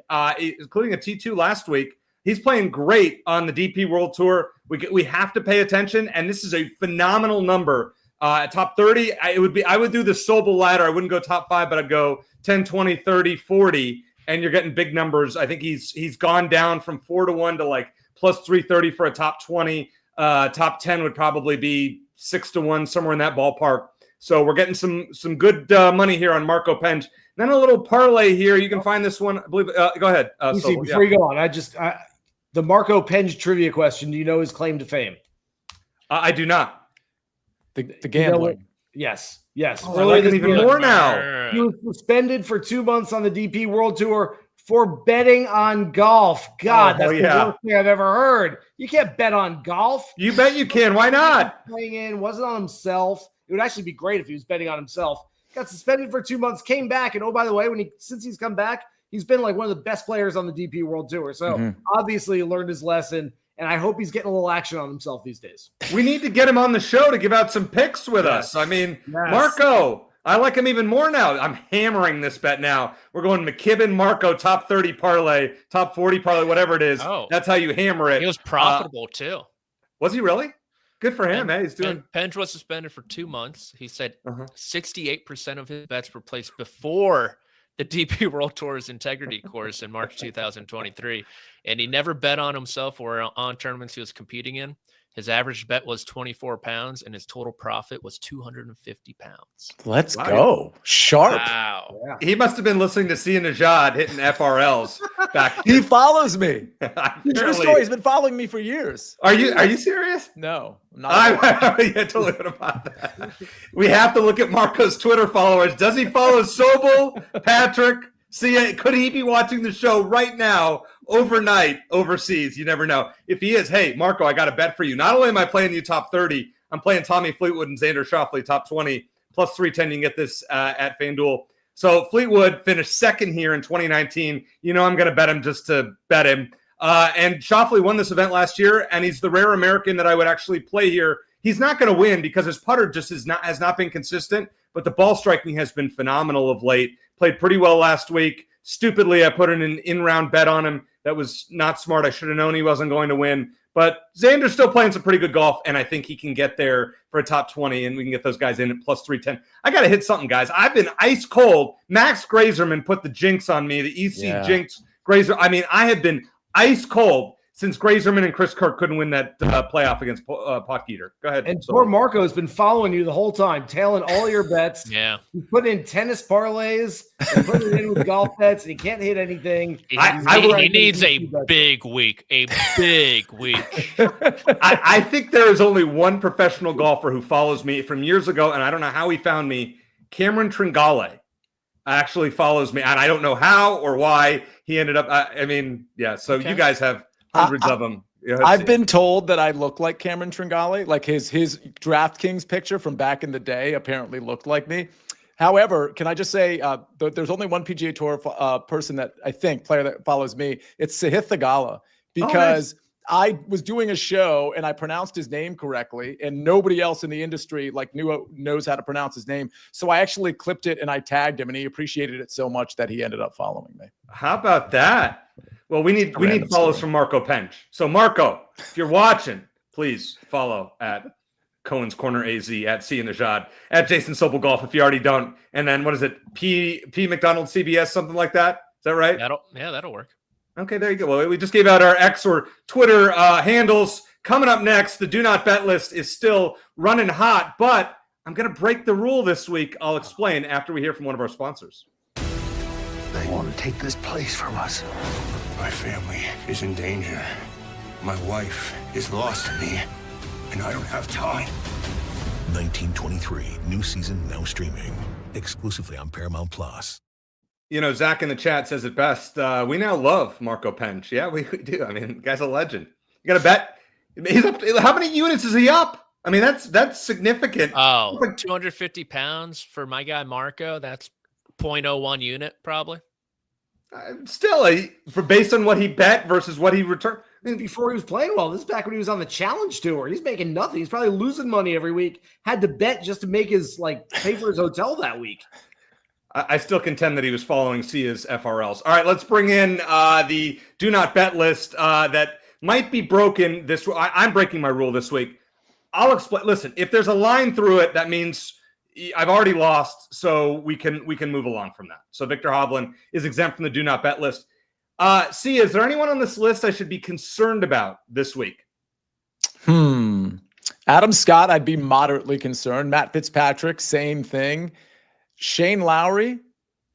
including a T2 last week. He's playing great on the DP World Tour. We have to pay attention, and this is a phenomenal number. Top 30, I would do the Sobel ladder. I wouldn't go top 5, but I'd go 10, 20, 30, 40, and you're getting big numbers. I think he's gone down from 4 to 1 to like plus 330 for a top 20. Top 10 would probably be 6 to 1, somewhere in that ballpark. So we're getting some good money here on Marco Penge. Then a little parlay here. You can find this one. I believe. Go ahead. Before you go on, the Marco Penge trivia question. Do you know his claim to fame? I do not. The gambling. Yes. Oh, I like it even more now. He was suspended for 2 months on the DP World Tour for betting on golf. God, that's the worst thing I've ever heard. You can't bet on golf. You bet you can. Why not? Playing in, wasn't on himself. It would actually be great if he was betting on himself. Got suspended for 2 months, came back, and oh, by the way, since he's come back, he's been like one of the best players on the DP World Tour. So obviously he learned his lesson, and I hope he's getting a little action on himself these days. We need to get him on the show to give out some picks with us. I mean, Marco, I like him even more now. I'm hammering this bet now. We're going McKibben, Marco, top 30 parlay, top 40 parlay, whatever it is. Oh, that's how you hammer it. He was profitable too. Was he really? Good for him. He's doing. Penge was suspended for 2 months. He said 68% of his bets were placed before the DP World Tour's integrity course in March 2023, and he never bet on himself or on tournaments he was competing in. His average bet was 24 pounds, and his total profit was 250 pounds. Let's go. Sharp. Wow. Yeah. He must have been listening to Sia Nejad hitting FRLs back. He follows me. True story. He's been following me for years. Are you serious? No, I'm not. Yeah, totally about that. We have to look at Marco's Twitter followers. Does he follow Sobel, Patrick, Sia? Could he be watching the show right now? Overnight overseas, you never know. If he is, hey, Marco, I got a bet for you. Not only am I playing you top 30, I'm playing Tommy Fleetwood and Xander Schauffele top 20, plus 310. You can get this at FanDuel. So Fleetwood finished second here in 2019. You know I'm going to bet him just to bet him. And Schauffele won this event last year, and he's the rare American that I would actually play here. He's not going to win because his putter just has not been consistent, but the ball striking has been phenomenal of late. Played pretty well last week. Stupidly, I put in an in-round bet on him. That was not smart. I should have known he wasn't going to win. But Xander's still playing some pretty good golf, and I think he can get there for a top 20, and we can get those guys in at plus 310. I got to hit something, guys. I've been ice cold. Max Grazerman put the jinx on me, the EC jinx. Grazer. I mean, I have been ice cold since Grazerman and Chris Kirk couldn't win that playoff against Potgieter. Go ahead. And poor Marco has been following you the whole time, tailing all your bets. Yeah. He's putting in tennis parlays and putting it in with golf bets, and he can't hit anything. He needs a big week. A big week. I think there is only one professional golfer who follows me from years ago, and I don't know how he found me. Cameron Tringale actually follows me, and I don't know how or why he ended up. So you guys have hundreds of them. I've been told that I look like Cameron Tringale, like his DraftKings picture from back in the day apparently looked like me. However, can I just say there's only one PGA Tour player that follows me. It's Sahith Theegala, because I was doing a show and I pronounced his name correctly, and nobody else in the industry knows how to pronounce his name. So I actually clipped it and I tagged him, and he appreciated it so much that he ended up following me. How about that? Well, we need follows from Marco Pench. So Marco, if you're watching, please follow at Cohen's Corner AZ, at Sia Nejad, at Jason Sobel Golf if you already don't. And then what is it? P McDonald CBS, something like that. Is that right? That'll work. Okay, there you go. Well, we just gave out our X or Twitter handles. Coming up next, the Do Not Bet list is still running hot, but I'm going to break the rule this week. I'll explain after we hear from one of our sponsors. They want to take this place from us. My family is in danger. My wife is lost to me, and I don't have time. 1923, new season now streaming exclusively on Paramount Plus. You know, Zach in the chat says it best. We now love Marco Pench. Yeah, we do. I mean, the guy's a legend. You got to bet. He's up. How many units is he up? I mean, that's significant. Oh, like 250 pounds for my guy Marco. That's 0.01 unit probably. Still, based on what he bet versus what he returned. I mean, before he was playing well, this is back when he was on the Challenge Tour. He's making nothing. He's probably losing money every week. Had to bet just to make his pay for his hotel that week. I still contend that he was following Sia's FRLs. All right, let's bring in the Do Not Bet list that might be broken this. I'm breaking my rule this week. I'll explain. Listen, if there's a line through it, that means I've already lost, so we can move along from that. So Victor Hovland is exempt from the Do Not Bet list. Sia, is there anyone on this list I should be concerned about this week? Adam Scott, I'd be moderately concerned. Matt Fitzpatrick, same thing. Shane Lowry,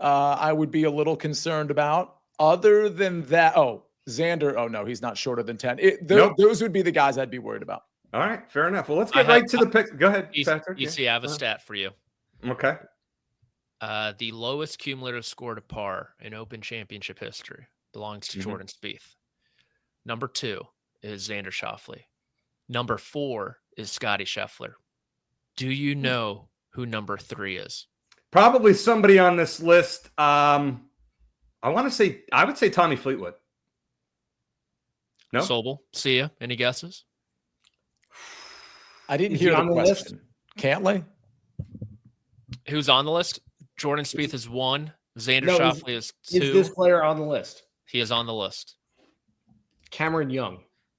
I would be a little concerned about. Other than that, Xander, no, he's not shorter than 10. Those would be the guys I'd be worried about. All right, fair enough. Well, let's get right to the pick. Go ahead, Patrick. You see, I have a stat for you. Okay. The lowest cumulative score to par in Open Championship history belongs to Jordan Spieth. Number 2 is Xander Schauffele. Number 4 is Scotty Scheffler. Do you know who number 3 is? Probably somebody on this list. I would say Tommy Fleetwood. No? Sobel, Sia, any guesses? I didn't hear the question. Cantlay? Who's on the list? Jordan Spieth is 1. Xander Schauffele is 2. Is this player on the list? He is on the list. Cameron Young.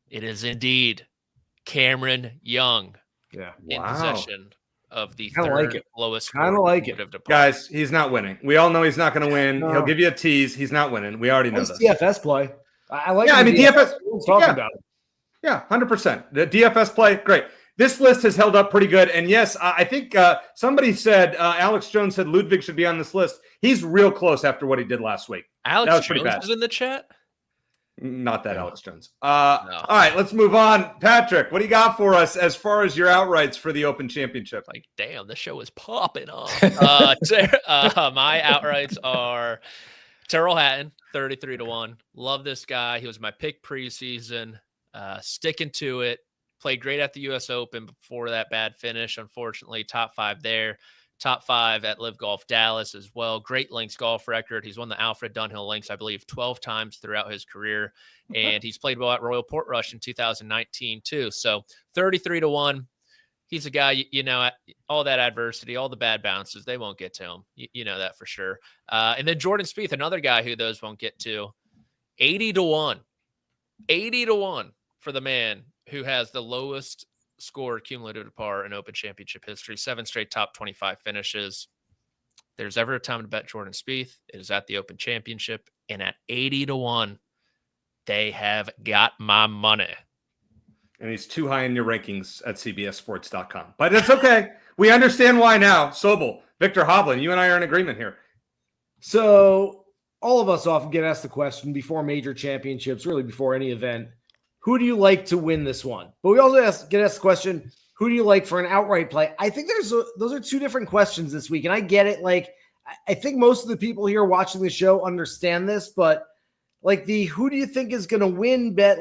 It is indeed Cameron Young. Yeah. In possession of the lowest. Kind of like it. Guys, he's not winning. We all know he's not going to win. No. He'll give you a tease. He's not winning. We already know that. DFS play. I like. Yeah, I mean DFS. Talking about it. Yeah, 100%. The DFS play, great. This list has held up pretty good. And yes, I think somebody said, Alex Jones said Ludwig should be on this list. He's real close after what he did last week. Alex Jones is in the chat? Not that Alex Jones. No. All right, let's move on. Patrick, what do you got for us as far as your outrights for the Open Championship? Like, damn, this show is popping off. My outrights are Tyrrell Hatton, 33-1. Love this guy. He was my pick preseason. Sticking to it. Played great at the U.S. Open before that bad finish. Unfortunately, top 5 there. Top 5 at Live Golf Dallas as well. Great links golf record. He's won the Alfred Dunhill links, I believe, 12 times throughout his career. And he's played well at Royal Portrush in 2019 too. So 33-1. He's a guy, all that adversity, all the bad bounces, they won't get to him. You know that for sure. And then Jordan Spieth, another guy who those won't get to. 80-1. 80-1 for the man who has the lowest score cumulative to par in Open Championship history, 7 straight top 25 finishes. There's ever a time to bet Jordan Spieth, it is at the Open Championship, and at 80-1, they have got my money. And he's too high in your rankings at cbssports.com. But it's okay. We understand why now. Sobel, Victor Hovland, you and I are in agreement here. So all of us often get asked the question before major championships, really before any event, who do you like to win this one? But we also get asked the question, who do you like for an outright play? I think those are 2 different questions this week. And I get it. I think most of the people here watching the show understand this, but who do you think is going to win bet?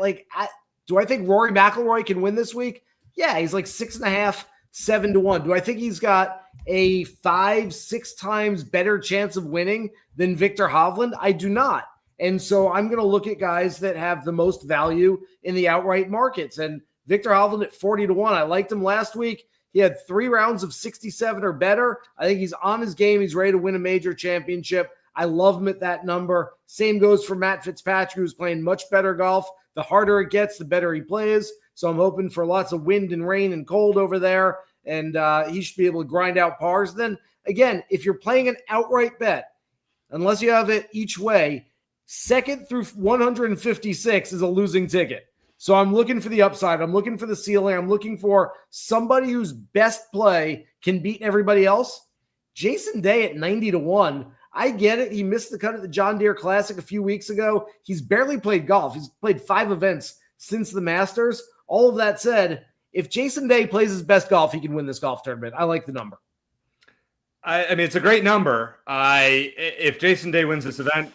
Do I think Rory McIlroy can win this week? Yeah, he's 6.5, 7-1. Do I think he's got a 5-6 times better chance of winning than Victor Hovland? I do not. And so I'm going to look at guys that have the most value in the outright markets. And Victor Hovland at 40-1. I liked him last week. He had 3 rounds of 67 or better. I think he's on his game. He's ready to win a major championship. I love him at that number. Same goes for Matt Fitzpatrick, who's playing much better golf. The harder it gets, the better he plays. So I'm hoping for lots of wind and rain and cold over there. And he should be able to grind out pars. Then, again, if you're playing an outright bet, unless you have it each way, second through 156 is a losing ticket. So I'm looking for the upside. I'm looking for the ceiling. I'm looking for somebody whose best play can beat everybody else. Jason Day at 90-1. I get it. He missed the cut at the John Deere Classic a few weeks ago. He's barely played golf. He's played 5 events since the Masters. All of that said, if Jason Day plays his best golf, he can win this golf tournament. I like the number. I mean, it's a great number. If Jason Day wins this event,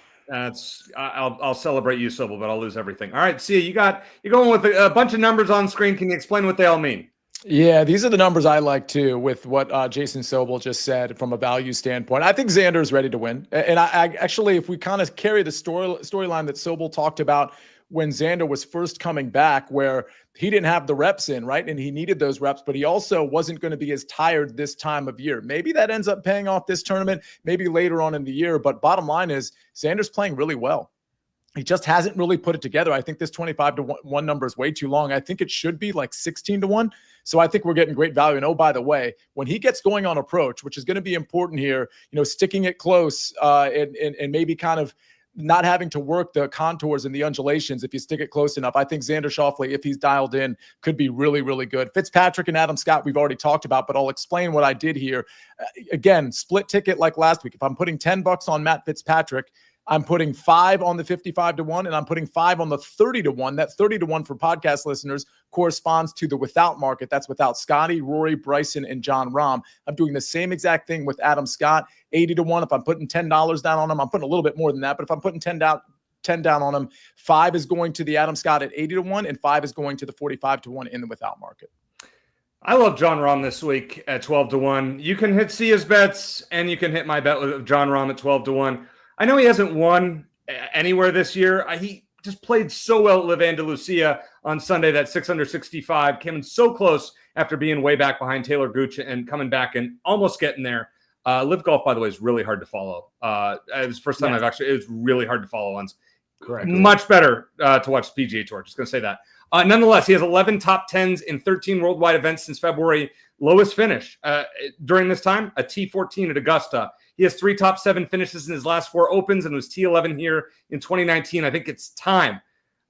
I'll celebrate you, Sobel, but I'll lose everything. All right, Sia, you're going with a bunch of numbers on screen. Can you explain what they all mean? Yeah, these are the numbers I like too, with what Jason Sobel just said from a value standpoint. I think Xander is ready to win. And I actually, if we kind of carry the storyline that Sobel talked about when Xander was first coming back, where he didn't have the reps in, right? And he needed those reps, but he also wasn't going to be as tired this time of year. Maybe that ends up paying off this tournament, maybe later on in the year. But bottom line is Xander's playing really well. He just hasn't really put it together. I think this 25-1 number is way too long. I think it should be like 16-1. So I think we're getting great value. And oh, by the way, when he gets going on approach, which is going to be important here, sticking it close and maybe kind of not having to work the contours and the undulations if you stick it close enough. I think Xander Schauffele, if he's dialed in, could be really, really good. Fitzpatrick and Adam Scott, we've already talked about, but I'll explain what I did here. Again, split ticket like last week. If I'm putting $10 on Matt Fitzpatrick, I'm putting 5 on the 55-1, and I'm putting 5 on the 30-1. That 30-1 for podcast listeners corresponds to the without market. That's without Scotty, Rory, Bryson, and John Rahm. I'm doing the same exact thing with Adam Scott, 80-1. If I'm putting $10 down on him, I'm putting a little bit more than that. But if I'm putting 10 down on him, 5 is going to the Adam Scott at 80-1, and 5 is going to the 45-1 in the without market. I love John Rahm this week at 12-1. You can hit Sia's bets, and you can hit my bet with John Rahm at 12-1. I know he hasn't won anywhere this year. He just played so well at Live Andalusia on Sunday, that 6 under 65, came in so close after being way back behind Taylor Gooch and coming back and almost getting there. Live Golf, by the way, is really hard to follow. It was the first time it was really hard to follow once. Correct. Much better to watch the PGA Tour. Just going to say that. Nonetheless, he has 11 top 10s in 13 worldwide events since February. Lowest finish during this time, a T14 at Augusta. He has 3 top 7 finishes in his last 4 opens and was T11 here in 2019. I think it's time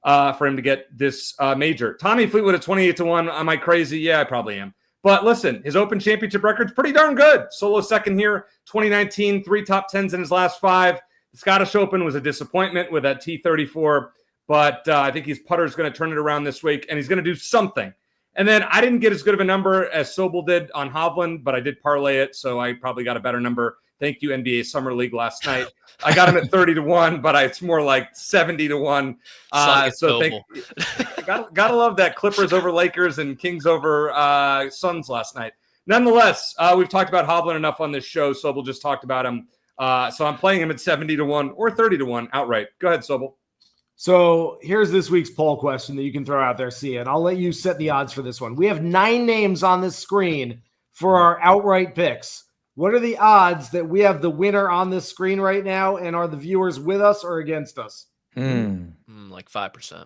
for him to get this major. Tommy Fleetwood at 28-1. Am I crazy? Yeah, I probably am. But listen, his Open Championship record's pretty darn good. Solo second here, 2019, 3 top 10s in his last 5. The Scottish Open was a disappointment with that T34, but I think his putter's going to turn it around this week, and he's going to do something. And then I didn't get as good of a number as Sobel did on Hovland, but I did parlay it, so I probably got a better number. Thank you, NBA Summer League last night. I got him at 30-1, but it's more like 70-1. Gotta love that Clippers over Lakers and Kings over Suns last night. Nonetheless, we've talked about Hovland enough on this show. Sobel just talked about him. So I'm playing him at 70-1 or 30-1 outright. Go ahead, Sobel. So here's this week's poll question that you can throw out there, Sia, and I'll let you set the odds for this one. We have 9 names on this screen for our outright picks. What are the odds that we have the winner on this screen right now, and are the viewers with us or against us? Like 5%.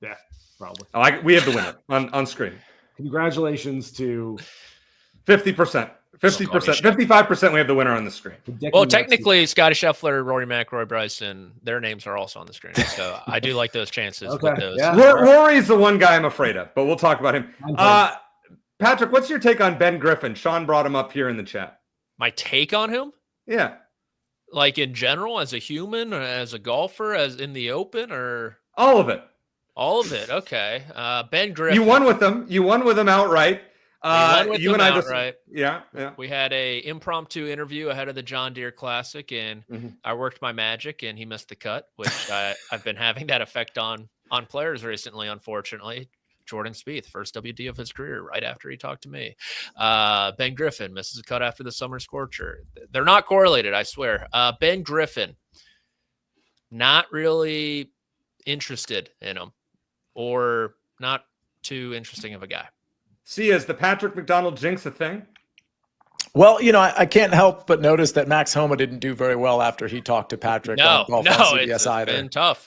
Yeah, probably. We have the winner on screen. Congratulations to 50%. 50%, 55%. We have the winner on the screen. Well, technically, Scotty Scheffler, Rory McIlroy, Bryson, their names are also on the screen. So I do like those chances. Okay. With those. Yeah. Rory's the one guy I'm afraid of, but we'll talk about him. Patrick, what's your take on Ben Griffin? Sean brought him up here in the chat. My take on him? Yeah. Like in general, as a human, or as a golfer, as in the Open, or all of it? All of it. Okay. Ben Griffin. You won with him. You won with him outright. You and I outright. Yeah. We had a impromptu interview ahead of the John Deere Classic, and I worked my magic, and he missed the cut, which I've been having that effect on players recently, unfortunately. Jordan Spieth, first WD of his career, right after he talked to me. Ben Griffin misses a cut after the summer scorcher. They're not correlated, I swear. Ben Griffin, not really interested in him, or not too interesting of a guy. Sia, is the Patrick McDonald jinx a thing? Well, I can't help but notice that Max Homa didn't do very well after he talked to Patrick on CBS either.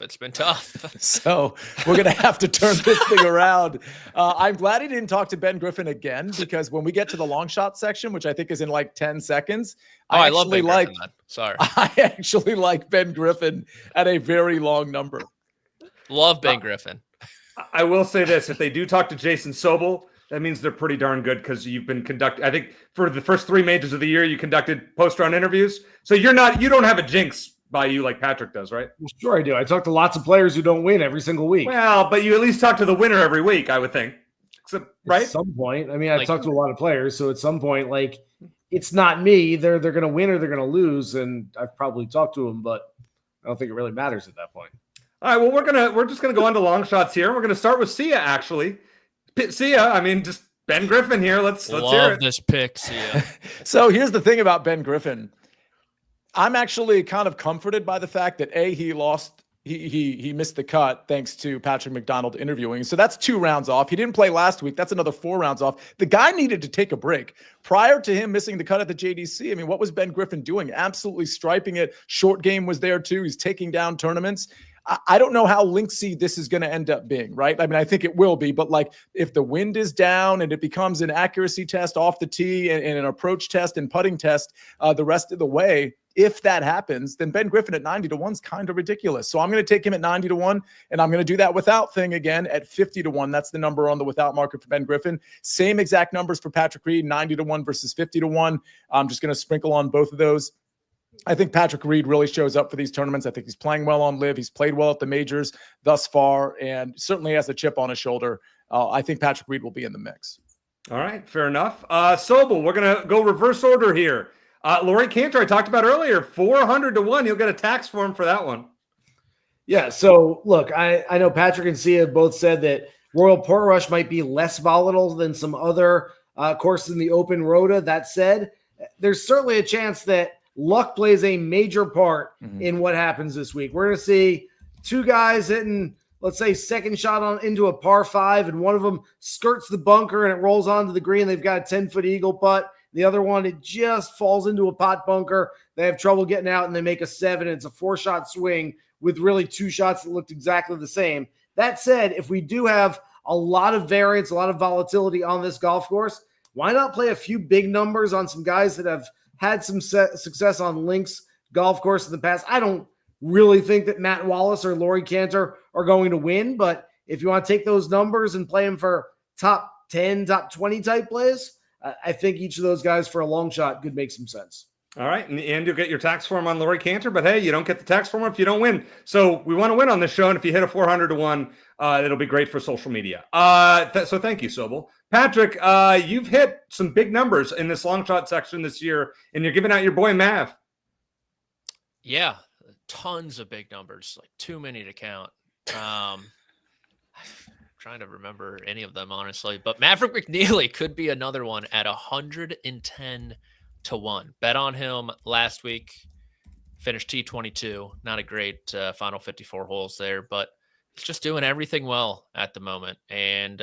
It's been tough. So we're going to have to turn this thing around. I'm glad he didn't talk to Ben Griffin again, because when we get to the long shot section, which I think is in like 10 seconds, I love Ben Griffin. Sorry. I actually like Ben Griffin at a very long number. Love Ben Griffin. I will say this. If they do talk to Jason Sobel, that means they're pretty darn good, because you've been conducting, I think for the first 3 majors of the year, you conducted post-round interviews. So you don't have a jinx by you like Patrick does, right? Well, sure I do. I talk to lots of players who don't win every single week. Well, but you at least talk to the winner every week, I would think. Right? At some point. I mean, I talk to a lot of players, so at some point, like, it's not me. They're going to win or they're going to lose, and I've probably talked to them, but I don't think it really matters at that point. All right, well, we're just gonna go on to long shots here. We're gonna start with Sia, actually. Sia, I mean, just Ben Griffin here. Let's hear it. Love this pick, Sia. So here's the thing about Ben Griffin. I'm actually kind of comforted by the fact that he lost. He missed the cut thanks to Patrick McDonald interviewing. So that's 2 rounds off. He didn't play last week. That's another 4 rounds off. The guy needed to take a break. Prior to him missing the cut at the JDC, I mean, what was Ben Griffin doing? Absolutely striping it. Short game was there too. He's taking down tournaments. I don't know how linksy this is going to end up being, right? I mean, I think it will be, but like if the wind is down and it becomes an accuracy test off the tee and an approach test and putting test the rest of the way, if that happens, then Ben Griffin at 90-1 is kind of ridiculous. So I'm going to take him at 90-1, and I'm going to do that without thing again at 50-1. That's the number on the without market for Ben Griffin. Same exact numbers for Patrick Reed, 90-1 versus 50-1. I'm just going to sprinkle on both of those. I think Patrick Reed really shows up for these tournaments. I think he's playing well on LIV. He's played well at the majors thus far, and certainly has a chip on his shoulder. I think Patrick Reed will be in the mix. All right, fair enough. Sobel, we're going to go reverse order here. Laurie Cantor, I talked about earlier, 400-1. You'll get a tax form for that one. Yeah, so look, I know Patrick and Sia both said that Royal Portrush might be less volatile than some other courses in the Open Rota. That said, there's certainly a chance that luck plays a major part in what happens this week. We're going to see 2 guys hitting, let's say, second shot into a par 5, and one of them skirts the bunker and it rolls onto the green. They've got a 10-foot eagle putt. The other one, it just falls into a pot bunker. They have trouble getting out, and they make a 7. And it's a 4-shot swing with really 2 shots that looked exactly the same. That said, if we do have a lot of variance, a lot of volatility on this golf course, why not play a few big numbers on some guys that have had some success on links golf course in the past? I don't really think that Matt Wallace or Laurie Cantor are going to win, but if you want to take those numbers and play them for top 10, top 20 type plays, I think each of those guys for a long shot could make some sense. All right, and you'll get your tax form on Laurie Cantor, but hey, you don't get the tax form if you don't win. So we want to win on this show, and if you hit a 400-1, it'll be great for social media. So thank you, Sobel. Patrick, you've hit some big numbers in this long shot section this year, and you're giving out your boy Mav. Yeah, tons of big numbers, like too many to count. Trying to remember any of them, honestly, but Maverick McNeely could be another one at 110-1. Bet on him last week, finished T22. Not a great final 54 holes there, but he's just doing everything well at the moment, and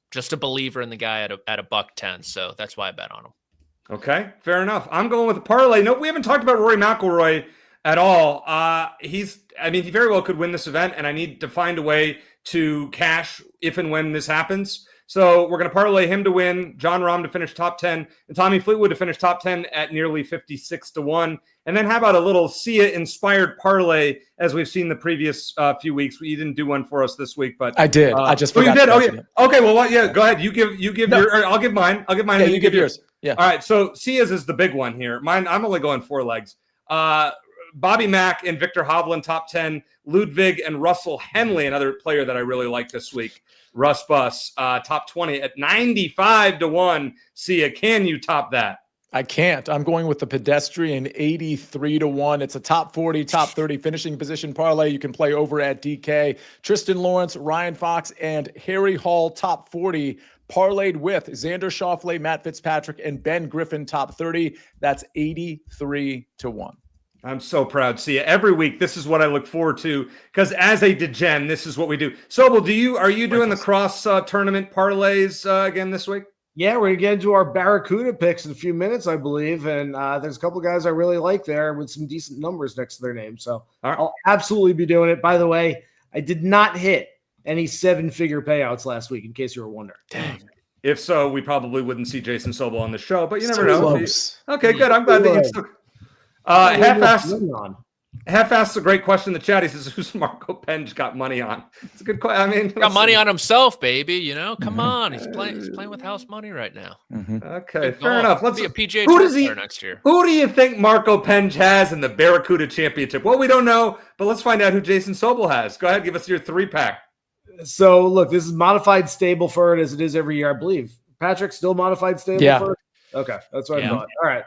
just a believer in the guy at a $110. So that's why I bet on him. Okay, fair enough. I'm going with a parlay. No, we haven't talked about Rory McIlroy at all. He very well could win this event, and I need to find a way to cash if and when this happens. So we're going to parlay him to win, John Rahm to finish top 10, and Tommy Fleetwood to finish top 10 at nearly 56-1. And then how about a little Sia-inspired parlay, as we've seen the previous few weeks? You didn't do one for us this week, but I did. I just forgot. You did? Oh, yeah. Okay, well, yeah, go ahead. You give your. I'll give mine. Yeah, and you give yours. Yeah. All right, so Sia's is the big one here. Mine, I'm only going 4 legs. Bobby Mack and Victor Hovland, top 10. Ludwig and Russell Henley, another player that I really like this week. Russ Bus, top 20 at 95-1. Sia, can you top that? I can't. I'm going with the pedestrian 83-1. It's a top 40, top 30 finishing position parlay. You can play over at DK. Tristan Lawrence, Ryan Fox, and Harry Hall, top 40, parlayed with Xander Schauffele, Matt Fitzpatrick, and Ben Griffin, top 30. That's 83-1. I'm so proud, Sia. Every week, this is what I look forward to because as a degen, this is what we do. Sobel, are you doing the cross tournament parlays again this week? Yeah, we're going to get into our Barracuda picks in a few minutes, I believe. And there's a couple of guys I really like there with some decent numbers next to their name. So I'll absolutely be doing it. By the way, I did not hit any 7-figure payouts last week, in case you were wondering. Dang. If so, we probably wouldn't see Jason Sobel on the show, but you never So know. close. Okay, good. I'm glad that you took Half-assed a great question in the chat. He says, who's Marco Penge got money on? It's a good question. I mean, got money on himself, baby. Come on. He's playing with house money right now. Okay, fair enough. Let's be a PGA Tour player next year. Who do you think Marco Penge has in the Barracuda Championship? Well, we don't know, but let's find out who Jason Sobel has. Go ahead, give us your 3-pack. So, look, this is modified Stableford as it is every year, I believe. Patrick, still modified Stableford? Yeah. Okay, that's what I thought. All right.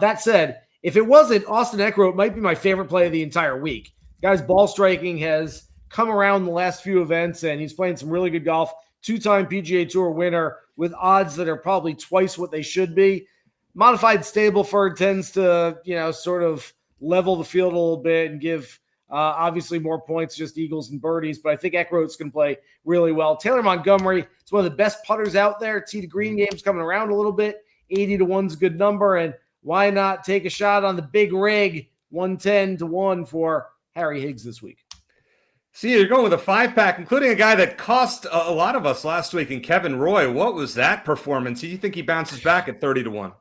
That said, if it wasn't, Austin Eckroat might be my favorite play of the entire week. Guy's ball striking has come around the last few events, and he's playing some really good golf. 2-time PGA Tour winner with odds that are probably twice what they should be. Modified Stableford tends to, sort of level the field a little bit and give obviously more points, just eagles and birdies. But I think Eckroat's going to play really well. Taylor Montgomery is one of the best putters out there. Tee to green game's coming around a little bit. 80-1's a good number, and why not take a shot on the big rig, 110-1 for Harry Higgs this week? See, you're going with a 5-pack, including a guy that cost a lot of us last week in Kevin Roy. What was that performance? Do you think he bounces back at 30-1?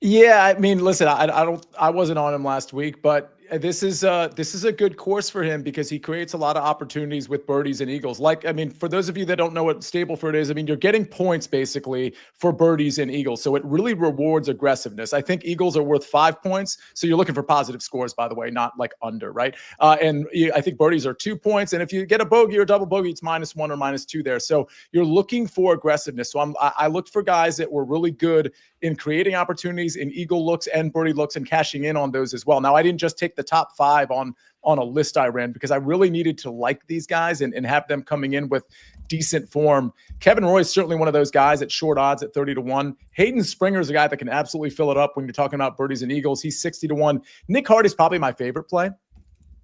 Yeah, I mean, listen, I wasn't on him last week, but this is a good course for him because he creates a lot of opportunities with birdies and eagles. For those of you that don't know what Stableford is, you're getting points basically for birdies and eagles. So it really rewards aggressiveness. I think eagles are worth 5 points. So you're looking for positive scores, by the way, not like under, right? And I think birdies are 2 points. And if you get a bogey or double bogey, it's -1 or -2 there. So you're looking for aggressiveness. So I looked for guys that were really good in creating opportunities in eagle looks and birdie looks and cashing in on those as well. Now, I didn't just take the top 5 on a list I ran because I really needed to like these guys and have them coming in with decent form. Kevin Roy is certainly one of those guys at short odds at 30-1. Hayden Springer is a guy that can absolutely fill it up when you're talking about birdies and eagles. He's 60-1. Nick Hardy is probably my favorite play.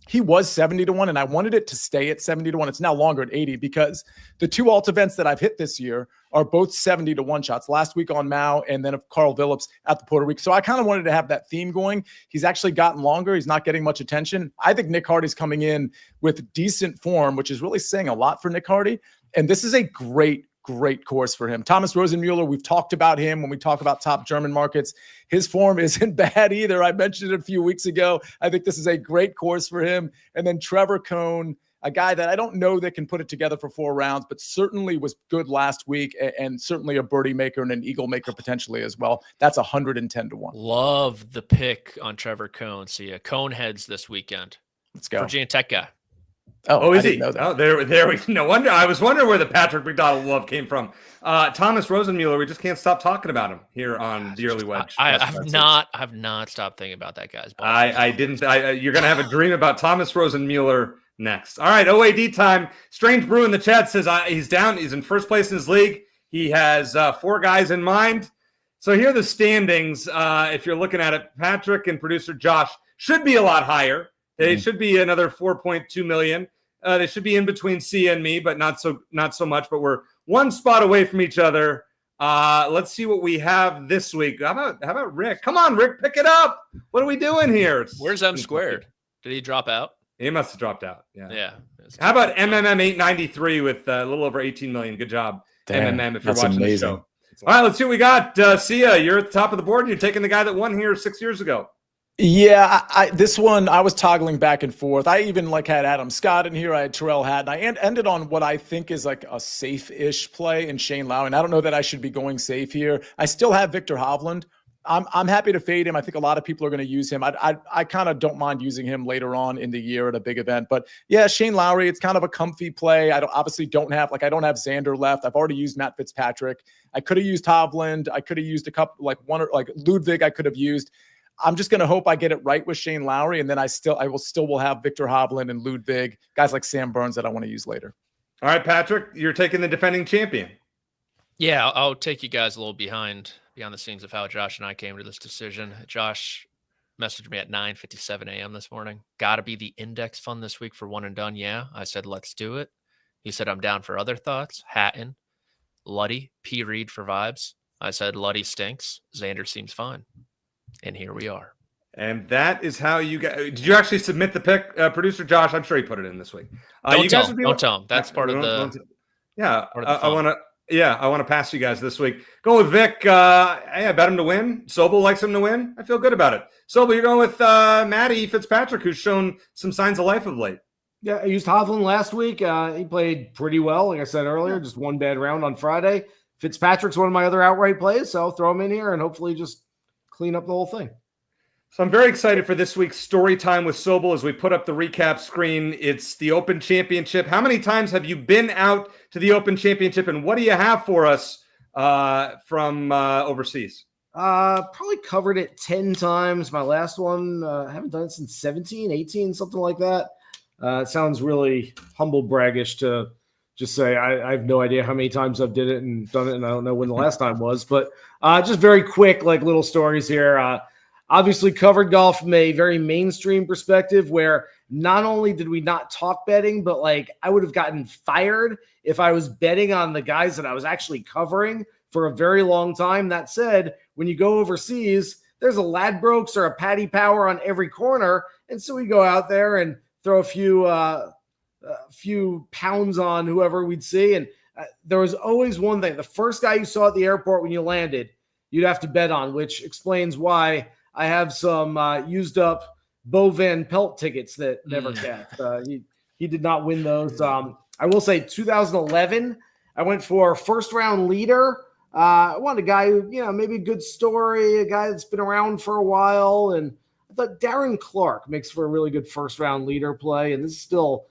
He was 70-1, and I wanted it to stay at 70-1. It's now longer at 80 because the 2 alt events that I've hit this year are both 70-1 shots. Last week on Mao, and then of Carl Phillips at the Puerto Rico. So I kind of wanted to have that theme going. He's actually gotten longer. He's not getting much attention. I think Nick Hardy's coming in with decent form, which is really saying a lot for Nick Hardy. And this is a great course for him. Thomas Rosenmuller, we've talked about him when we talk about top German markets. His form isn't bad either. I mentioned it a few weeks ago. I think this is a great course for him. And then Trevor Cohen, a guy that I don't know that can put it together for 4 rounds, but certainly was good last week and certainly a birdie maker and an eagle maker potentially as well. That's 110-1. Love the pick on Trevor Cohen. See, Cohen heads this weekend. Let's go. Virginia Tech guy. Oh, is he? Oh, there we no wonder. I was wondering where the Patrick McDonald love came from. Thomas Rosenmuller, we just can't stop talking about him here on the Early Wedge. I've not stopped thinking about that guy's ball. I didn't. You're gonna have a dream about Thomas Rosenmuller next. All right, OAD time. Strange Brew in the chat says he's down. He's in first place in his league. He has 4 guys in mind. So here are the standings. If you're looking at it, Patrick and producer Josh should be a lot higher. They should be another 4.2 million. They should be in between Sia and me, but not so much. But we're 1 spot away from each other. Let's see what we have this week. How about Rick? Come on, Rick, pick it up. What are we doing here? Where's M squared? Did he drop out? He must have dropped out. Yeah. How about MMM 893 with a little over 18 million? Good job, Damn, MMM. If you're that's watching amazing. the show. All right, let's see what we got. Sia, you're at the top of the board. You're taking the guy that won here 6 years ago. Yeah, this one, I was toggling back and forth. I even had Adam Scott in here. I had Terrell Hatton. I ended on what I think is like a safe-ish play in Shane Lowry. And I don't know that I should be going safe here. I still have Victor Hovland. I'm happy to fade him. I think a lot of people are going to use him. I kind of don't mind using him later on in the year at a big event. But yeah, Shane Lowry, it's kind of a comfy play. I don't have Xander left. I've already used Matt Fitzpatrick. I could have used Hovland. I could have used a couple, like Ludwig I could have used. I'm just going to hope I get it right with Shane Lowry, and then I will have Victor Hovland and Ludwig, guys like Sam Burns that I want to use later. All right, Patrick, you're taking the defending champion. Yeah, I'll take you guys a little behind the scenes of how Josh and I came to this decision. Josh messaged me at 9:57 a.m. this morning. Got to be the index fund this week for one and done. Yeah, I said, let's do it. He said, I'm down for other thoughts. Hatton, Luddy, P. Reed for vibes. I said, Luddy stinks. Xander seems fine. And here we are. And that is how you got. Did you actually submit the pick, producer Josh? I'm sure he put it in this week. Don't tell him. That's part of the. Yeah, I want to pass you guys this week. Going with Vic. I bet him to win. Sobel likes him to win. I feel good about it. Sobel, you're going with Matty Fitzpatrick, who's shown some signs of life of late. Yeah, I used Hovland last week. He played pretty well, like I said earlier. Just one bad round on Friday. Fitzpatrick's one of my other outright plays, so I'll throw him in here and hopefully just clean up the whole thing. So I'm very excited for this week's story time with Sobel as we put up the recap screen. It's the Open Championship. How many times have you been out to the Open Championship, and what do you have for us from overseas? Probably covered it 10 times. My last one, I haven't done it since 17, 18, something like that. It sounds really humble braggish to just say I have no idea how many times I've did it and done it, and I don't know when the last time was. But just very quick, like little stories here. Obviously covered golf from a very mainstream perspective where not only did we not talk betting, but like I would have gotten fired if I was betting on the guys that I was actually covering for a very long time. That said, when you go overseas, there's a Ladbrokes or a Paddy Power on every corner. And so we go out there and throw a few pounds on whoever we'd see. And there was always one thing. The first guy you saw at the airport when you landed, you'd have to bet on, which explains why I have some used up Bo Van Pelt tickets that never kept. He did not win those. I will say 2011, I went for first round leader. I wanted a guy who, maybe a good story, a guy that's been around for a while. And I thought Darren Clark makes for a really good first round leader play. And this is still,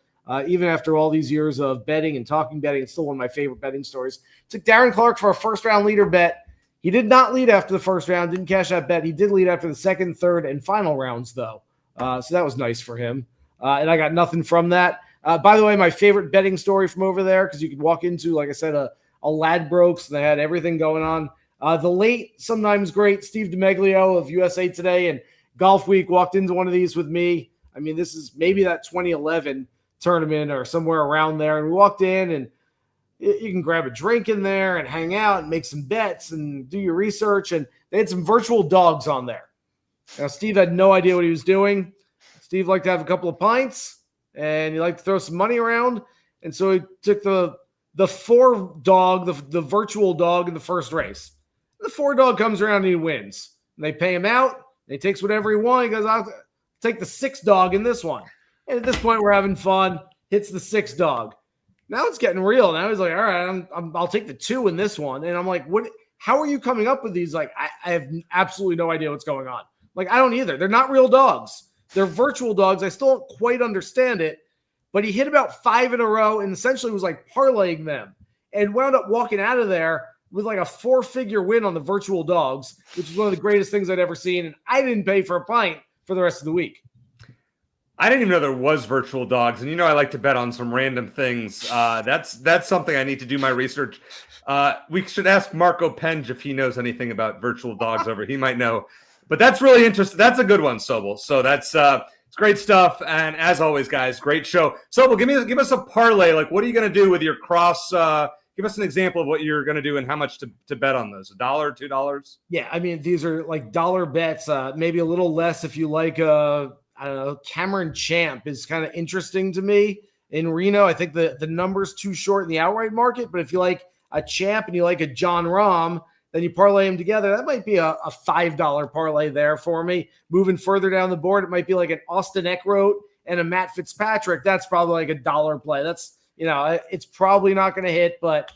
even after all these years of betting and talking betting, it's still one of my favorite betting stories. Took Darren Clark for a first round leader bet. He did not lead after the first round, didn't cash that bet. He did lead after the second, third, and final rounds, though. So that was nice for him. And I got nothing from that. By the way, my favorite betting story from over there, because you could walk into, like I said, a Ladbrokes, and they had everything going on. The late, sometimes great Steve DeMeglio of USA Today and Golf Week walked into one of these with me. I mean, this is maybe that 2011 tournament or somewhere around there. And we walked in, and you can grab a drink in there and hang out and make some bets and do your research. And they had some virtual dogs on there. Now, Steve had no idea what he was doing. Steve liked to have a couple of pints, and he liked to throw some money around. And so he took the 4 dog, the virtual dog in the first race. The 4 dog comes around and he wins. And they pay him out. And he takes whatever he wants. He goes, I'll take the 6 dog in this one. And at this point, we're having fun. Hits the 6 dog. Now it's getting real. Now he's like, all right, I'll take the 2 in this one. And I'm like, what? How are you coming up with these? Like, I have absolutely no idea what's going on. Like, I don't either. They're not real dogs. They're virtual dogs. I still don't quite understand it. But he hit about 5 in a row and essentially was like parlaying them and wound up walking out of there with like a 4-figure win on the virtual dogs, which is one of the greatest things I'd ever seen. And I didn't pay for a pint for the rest of the week. I didn't even know there was virtual dogs. And I like to bet on some random things. That's something I need to do my research. We should ask Marco Penge if he knows anything about virtual dogs over. He might know. But that's really interesting. That's a good one, Sobel. So that's it's great stuff. And as always, guys, great show. Sobel, give us a parlay. Like, what are you going to do with your cross? Give us an example of what you're going to do and how much to bet on those. $1, $2? Yeah, I mean, these are like dollar bets. Maybe a little less if you like I don't know, Cameron Champ is kind of interesting to me in Reno. I think the number's too short in the outright market, but if you like a Champ and you like a John Rahm, then you parlay them together. That might be a $5 parlay there for me. Moving further down the board, it might be like an Austin Eckroat and a Matt Fitzpatrick. That's probably like $1 play. That's, it's probably not going to hit, but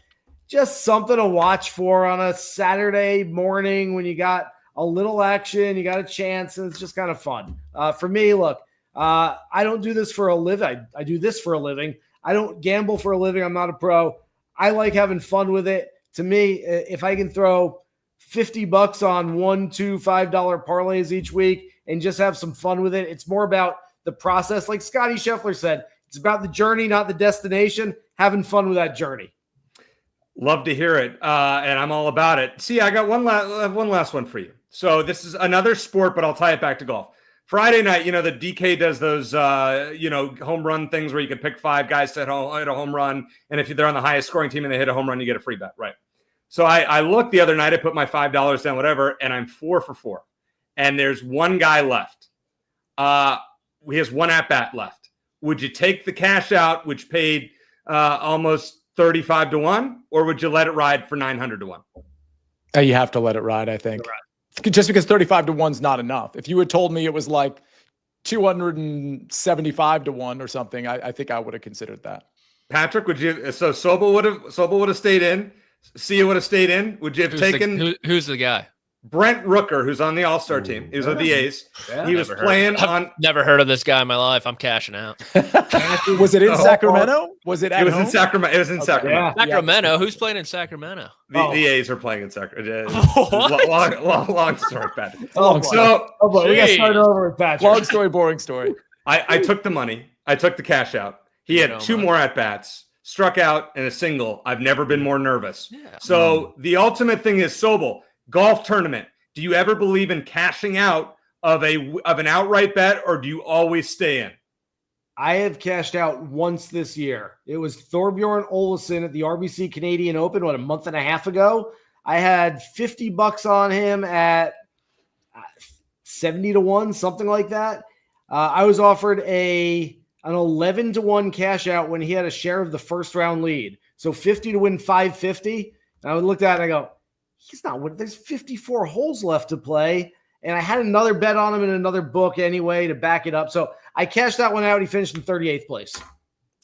just something to watch for on a Saturday morning when you got a little action. You got a chance, and it's just kind of fun. For me, look, I don't do this for a living. I do this for a living. I don't gamble for a living. I'm not a pro. I like having fun with it. To me, if I can throw $50 on $1, $2, $5 parlays each week and just have some fun with it, it's more about the process. Like Scotty Scheffler said, it's about the journey, not the destination. Having fun with that journey. Love to hear it, and I'm all about it. See, I got one last one for you. So this is another sport, but I'll tie it back to golf. Friday night, the DK does those, home run things where you can pick 5 guys to hit a home run. And if they're on the highest scoring team and they hit a home run, you get a free bet, right? So I looked the other night, I put my $5 down, whatever, and I'm 4 for 4. And there's one guy left. He has one at-bat left. Would you take the cash out, which paid almost 35 to 1, or would you let it ride for 900 to 1? You have to let it ride, I think. Just because 35 to 1's not enough. If you had told me it was like 275 to 1 or something, I think I would have considered that. Patrick, would you? So Sobel would have stayed in. Sia would have stayed in. Would you have taken? Who's the guy? Brent Rooker, who's on the All-Star team. He was with the A's. Yeah, he was playing on. Never heard of this guy in my life. I'm cashing out. Was it in Sacramento? Was it at home? In Sacramento. It was in Sacramento. Yeah. Sacramento? Who's playing in Sacramento? The A's are playing in Sacramento. Long story, Patrick. We got to start over with Patrick. Long story, boring story. I took the money. I took the cash out. He had 2 more at-bats. Struck out in a single. I've never been more nervous. Yeah. So the ultimate thing is Sobel. Golf tournament. Do you ever believe in cashing out of an outright bet, or do you always stay in? I have cashed out once this year. It was Thorbjorn Olesen at the RBC Canadian Open, a month and a half ago. I had $50 on him at 70 to 1, something like that. I was offered an 11 to 1 cash out when he had a share of the first round lead. So 50 to win 550. And I looked at it and I go, he's not winning. There's 54 holes left to play. And I had another bet on him in another book anyway to back it up. So I cashed that one out. He finished in 38th place.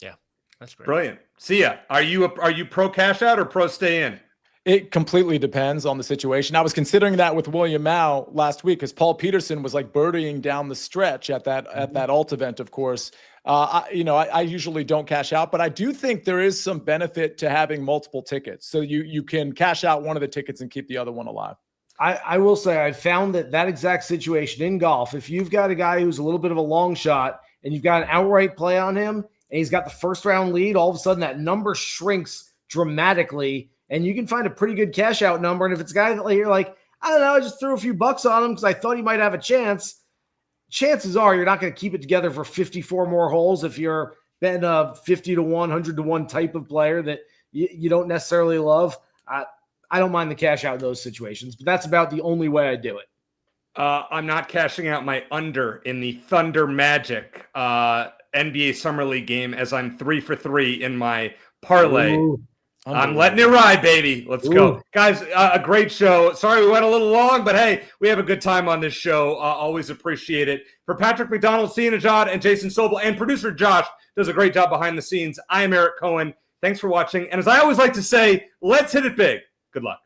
Yeah, that's great. Brilliant. Sia, are you pro cash out or pro stay in? It completely depends on the situation. I was considering that with William Mao last week because Paul Peterson was like birdieing down the stretch at that alt event, of course. I usually don't cash out, but I do think there is some benefit to having multiple tickets. So you can cash out one of the tickets and keep the other one alive. I will say I found that exact situation in golf, if you've got a guy who's a little bit of a long shot and you've got an outright play on him and he's got the first round lead, all of a sudden that number shrinks dramatically and you can find a pretty good cash out number. And if it's a guy that you're like, I don't know, I just threw a few bucks on him because I thought he might have a chance. Chances are you're not going to keep it together for 54 more holes if you're betting a 50 to 1, 100 to 1 type of player that you don't necessarily love. I don't mind the cash out in those situations, but that's about the only way I do it. I'm not cashing out my under in the Thunder Magic NBA Summer League game as I'm 3 for 3 in my parlay. Ooh. I'm letting it ride, baby. Let's go. Guys, a great show. Sorry we went a little long, but hey, we have a good time on this show. Always appreciate it. For Patrick McDonald, Sia Nejad, and Jason Sobel, and producer Josh does a great job behind the scenes. I am Eric Cohen. Thanks for watching. And as I always like to say, let's hit it big. Good luck.